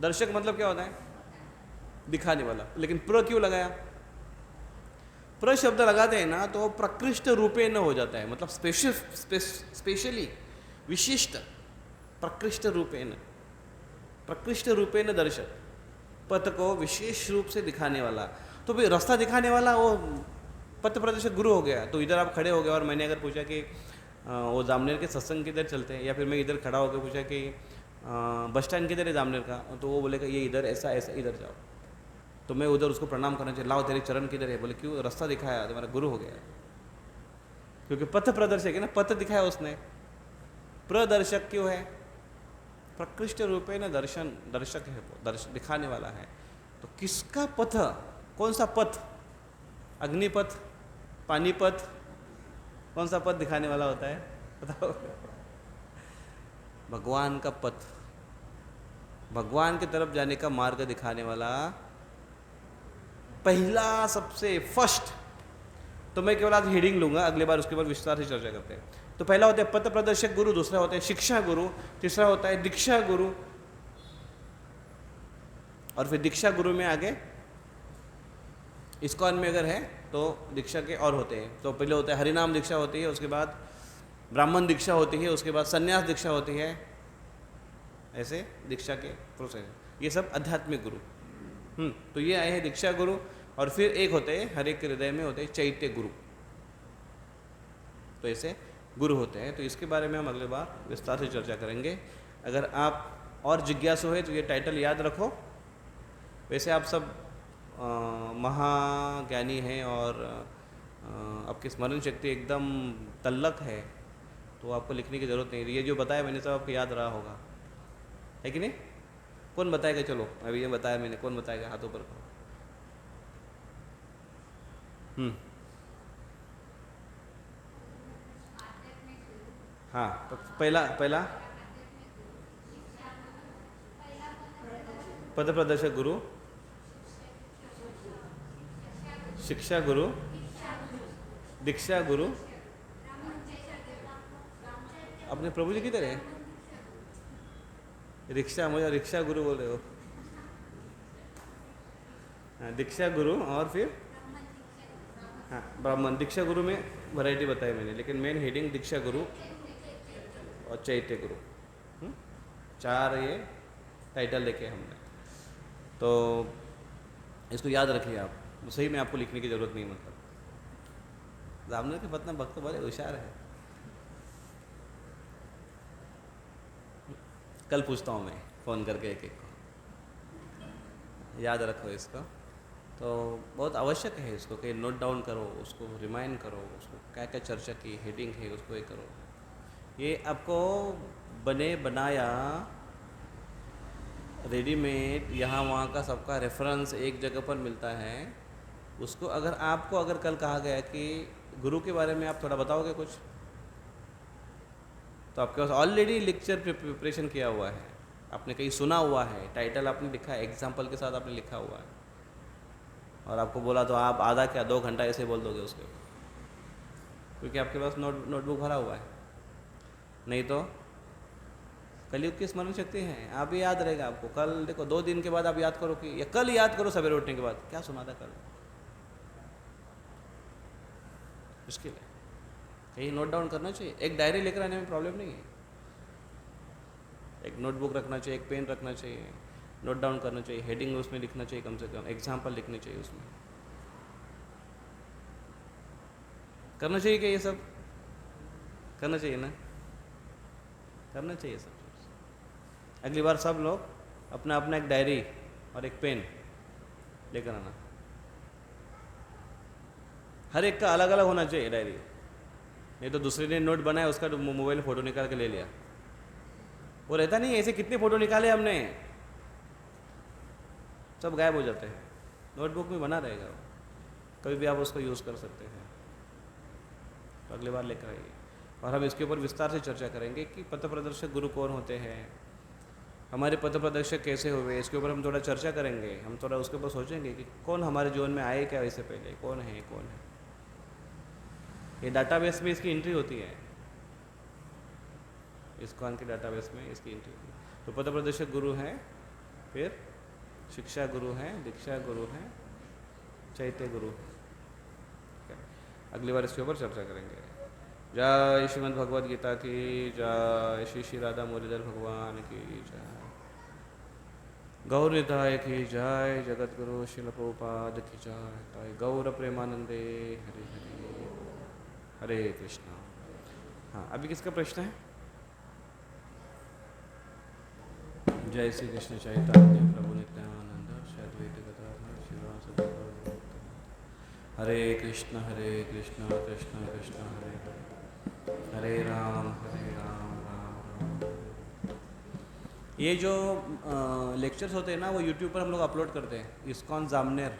दर्शक मतलब क्या होता है? दिखाने वाला। लेकिन प्र क्यों लगाया? प्र शब्द लगाते हैं ना तो प्रकृष्ट रूपेण हो जाता है, मतलब स्पेशली विशिष्ट, प्रकृष्ट रूपेण, प्रकृष्ट रूपेण दर्शक, पथ को विशेष रूप से दिखाने वाला। तो भाई रास्ता दिखाने वाला वो पथ प्रदर्शक गुरु हो गया। तो इधर आप खड़े हो गए और मैंने अगर पूछा कि वो जामनेर के सत्संग किधर चलते हैं, या फिर मैं इधर खड़ा होकर पूछा कि बस स्टैंड किधर है जामनेर का, तो वो बोलेगा ये इधर, ऐसा ऐसा, इधर जाओ। तो मैं उधर उसको प्रणाम करना चाहिए, लाओ तेरे चरण किधर है? बोले क्यों? रास्ता दिखाया, तुम्हारा गुरु हो गया। क्योंकि पथ प्रदर्शक है ना, पथ दिखाया उसने। प्रदर्शक क्यों है? प्रकृष्ट रूपे न दर्शन, दर्शक है वो, दर्शक दिखाने वाला है। तो किसका पथ? कौन सा पथ? अग्निपथ, पानीपथ, कौन सा पथ दिखाने वाला होता है बताओ? भगवान का पथ, भगवान की तरफ जाने का मार्ग दिखाने वाला पहला, सबसे फर्स्ट। तो मैं केवल आज हेडिंग लूंगा, अगले बार उसके बाद विस्तार से चर्चा करते हैं। तो पहला होता है पथ प्रदर्शक गुरु, दूसरा होता है शिक्षा गुरु, तीसरा होता है दीक्षा गुरु, और फिर दीक्षा गुरु में आगे इस्कॉन में अगर है तो दीक्षा के और होते हैं। तो पहले होता है हरिनाम दीक्षा होती है, उसके बाद ब्राह्मण दीक्षा होती है, उसके बाद संन्यास दीक्षा होती है, ऐसे दीक्षा के प्रोसेस। ये सब आध्यात्मिक गुरु। तो ये आए हैं दीक्षा गुरु। और फिर एक होते हैं, हर एक के हृदय में होते हैं चैत्य गुरु। तो ऐसे गुरु होते हैं। तो इसके बारे में हम अगले बार विस्तार से चर्चा करेंगे। अगर आप और जिज्ञासु है तो ये टाइटल याद रखो। वैसे आप सब महाज्ञानी हैं और आपकी स्मरण शक्ति एकदम तल्लक है, तो आपको लिखने की ज़रूरत नहीं। ये जो बताया मैंने सब आपको याद रहा होगा, है कि नहीं? कौन बताएगा? चलो अभी ये बताया मैंने, कौन बताएगा? हाथों पर करो। हाँ, तो पहला पद प्रदर्शक गुरु, शिक्षा गुरु, दीक्षा गुरु। अपने प्रभु जी किधर है? रिक्शा, मुझे रिक्शा गुरु बोल रहे हो? हाँ, दीक्षा गुरु। और फिर हाँ, ब्राह्मण दीक्षा गुरु में वैरायटी बताई मैंने, लेकिन मेन हेडिंग दीक्षा गुरु और चैत्य गुरु। 4 ये टाइटल लेके हमने। तो इसको याद रखिए आप। सही में आपको लिखने की ज़रूरत नहीं, मतलब जामनेर के पतना भक्त बड़े होशियार है। कल पूछता हूँ मैं फ़ोन करके एक को, याद रखो इसको। तो बहुत आवश्यक है इसको कि नोट डाउन करो, उसको रिमाइंड करो, उसको क्या क्या चर्चा की, हेडिंग है उसको ये करो। ये आपको बने बनाया रेडीमेड यहाँ वहाँ का सबका रेफरेंस एक जगह पर मिलता है। उसको अगर कल कहा गया कि गुरु के बारे में आप थोड़ा बताओगे कुछ, तो आपके पास ऑलरेडी लेक्चर प्रिपरेशन किया हुआ है, आपने कहीं सुना हुआ है, टाइटल आपने लिखा है, एग्जाम्पल के साथ आपने लिखा हुआ है, और आपको बोला तो आप आधा क्या 2 घंटा ऐसे बोल दोगे उसके, क्योंकि आपके पास नोटबुक भरा हुआ है। नहीं तो कलयुग की स्मरण शक्ति है, आप ही याद रहेगा आपको। कल देखो 2 दिन के बाद आप याद करो कि, या कल याद करो सवेरे उठने के बाद क्या सुना था कल, मुश्किल है। कहीं नोट डाउन करना चाहिए। एक डायरी लेकर आने में प्रॉब्लम नहीं है, एक नोटबुक रखना चाहिए, एक पेन रखना चाहिए, नोट डाउन करना चाहिए, हेडिंग उसमें लिखना चाहिए, कम से कम एग्जाम्पल लिखने चाहिए उसमें। करना चाहिए क्या? ये सब करना चाहिए ना, करना चाहिए सब चीज़। अगली बार सब लोग अपना अपना एक डायरी और एक पेन लेकर आना। हर एक का अलग अलग होना चाहिए डायरी, नहीं तो दूसरे ने नोट बनाया उसका मोबाइल फ़ोटो निकाल के ले लिया, वो रहता नहीं है। ऐसे कितने फ़ोटो निकाले हमने, सब गायब हो जाते हैं। नोटबुक में बना रहेगा वो, कभी भी आप उसको यूज़ कर सकते हैं। तो अगली बार लेकर आइए, और हम इसके ऊपर विस्तार से चर्चा करेंगे कि पथ प्रदर्शक गुरु कौन होते हैं, हमारे पथ प्रदर्शक कैसे हुए, इसके ऊपर हम थोड़ा चर्चा करेंगे। हम थोड़ा उसके ऊपर सोचेंगे कि कौन हमारे जीवन में आए क्या, इससे पहले कौन है, ये डाटाबेस में इसकी एंट्री होती है। इस्कॉन के डाटाबेस में इसकी एंट्री। तो पद प्रदर्शक गुरु हैं, फिर शिक्षा गुरु हैं, दीक्षा गुरु हैं, चैत्य गुरु। अगली बार इसके ऊपर चर्चा करेंगे। जय श्रीमद् भगवद गीता की जय, श्री श्री राधा मुरलीधर भगवान की जय, गौर निताय की जय, जगत गुरु श्रील प्रभुपाद की जय, गौर प्रेमानंदे हरे हरे, हरे कृष्णा। हाँ, अभी किसका प्रश्न है? जय श्री कृष्ण चैतन्य प्रभु नित्यानंद श्री अद्वैत गदाधर श्रीवासुदेव गौर भक्तवृंद। हरे कृष्ण कृष्ण कृष्ण हरे हरे, हरे राम राम राम। ये जो लेक्चर्स होते हैं ना, वो यूट्यूब पर हम लोग अपलोड करते हैं। इस्कॉन जामनेर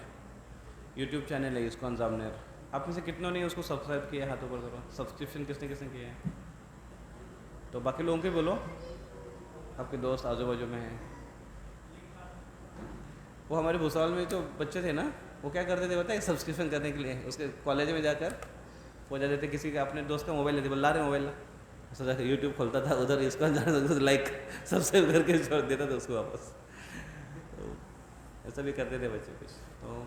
यूट्यूब चैनल है, इस्कॉन जामनेर। आप में से कितनों ने उसको सब्सक्राइब किया है? हाथों पर करो। सब्सक्रिप्शन किसने किसने किया है? तो बाकी लोगों के बोलो, आपके दोस्त आजू बाजू में हैं। वो हमारे भूसावल में जो बच्चे थे ना, वो क्या करते थे पता है? सब्सक्रिप्शन करने के लिए उसके कॉलेज में जाकर वो जाते थे, किसी के अपने दोस्त का मोबाइल लेते, बोला रहे मोबाइल ला, ऐसा जाकर यूट्यूब खोलता था, उधर इसको लाइक सब्सक्राइब करके छोड़ देता था उसको वापस। तो ऐसा भी करते थे बच्चे कुछ। तो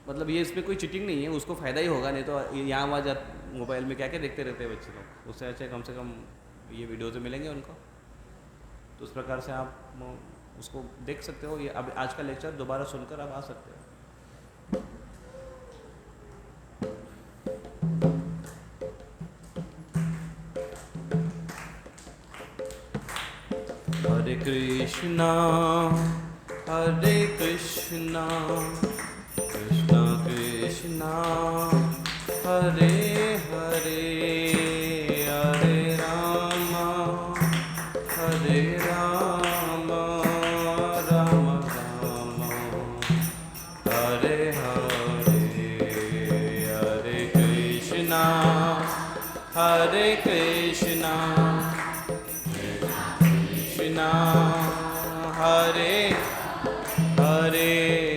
मतलब ये इसमें कोई चीटिंग नहीं है, उसको फ़ायदा ही होगा, नहीं तो यहाँ वहाँ मोबाइल में क्या क्या देखते रहते हैं बच्चे लोग। उससे अच्छा कम से कम ये वीडियो तो मिलेंगे उनको। तो उस प्रकार से आप उसको देख सकते हो। ये अब आज का लेक्चर दोबारा सुनकर आप आ सकते हो। हरे कृष्णा कृष्णा कृष्णा हरे हरे, हरे राम राम राम हरे हरे, हरे कृष्णा कृष्णा हरे हरे,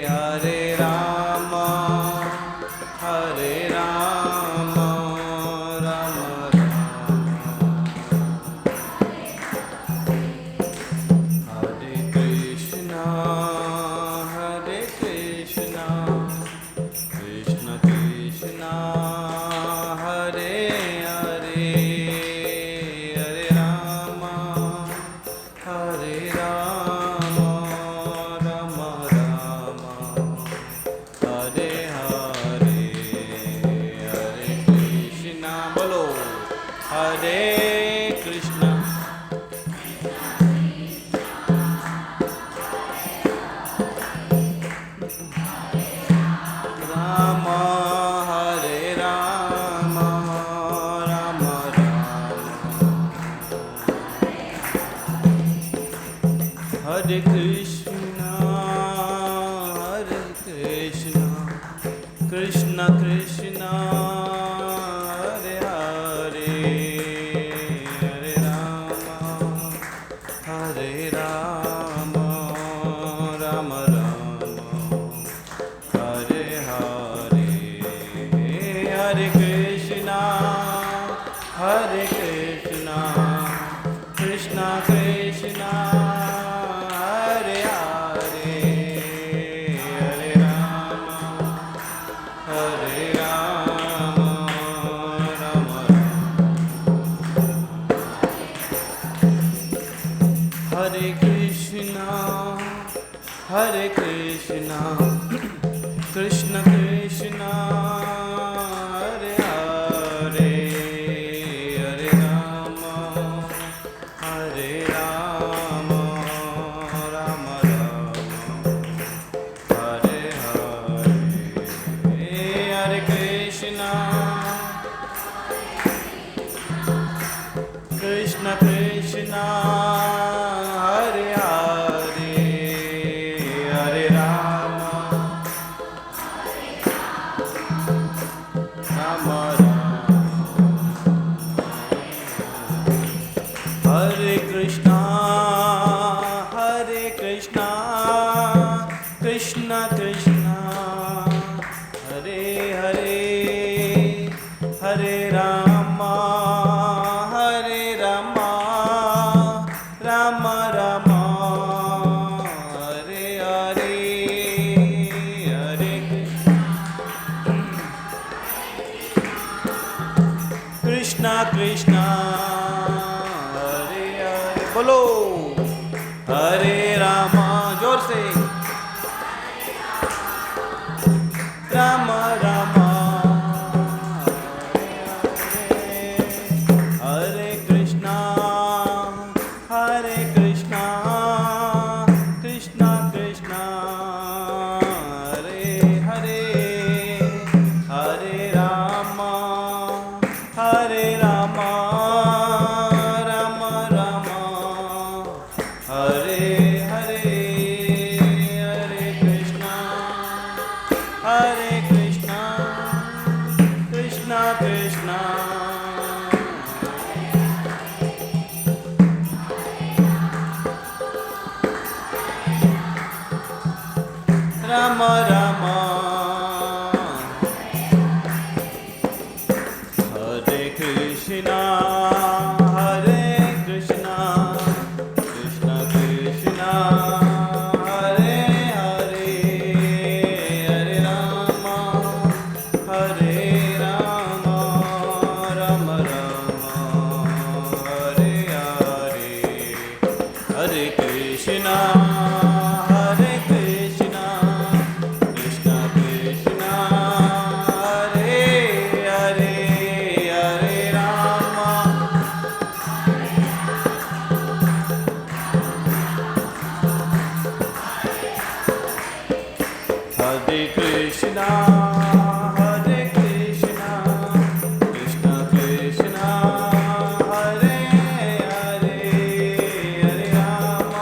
हरे राम राम हरे कृष्णा कृष्ण कृष्णा हरे हरे, हरे राम राम राम हरे हरे, हरे कृष्णा। बोलो हरे कृष्णा राम हरे राम राम हरे कृष्णा कृष्ण कृष्णा हरे हरे, हरे राम राम राम हरे हरे, हरे कृष्णा कृष्ण कृष्णा हरे हरे, हरे राम राम हरे कृष्णा कृष्ण कृष्णा हरे हरे, हरे राम राम हरे हरे, हरे कृष्णा कृष्णा हरे हरे, हरे राम राम हरे Krishna Hare Hare, Hare Krishna Krishna, Hare Hare, बोलो हरे रामा, जोर से राम राम हरे कृष्णा कृष्णा कृष्णा हरे हरे, हरे राम राम राम हरे हरे, हरे कृष्णा कृष्णा कृष्णा राम राम हरे कृष्णा कृष्णा कृष्णा हरे हरे, हरे राम राम हरे हरे, हरे कृष्णा कृष्णा कृष्णा हरे हरे, हरे राम हरे कृष्णा कृष्णा कृष्णा हरे हरे, हरे राम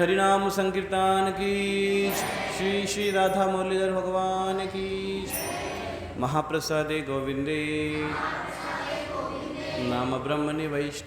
हरिनाम संकीर्तन की जय। श्री श्री राधा मुरलीधर भगवान की जय। महाप्रसादे गोविंदे नाम ब्रह्मणि वैष्णव।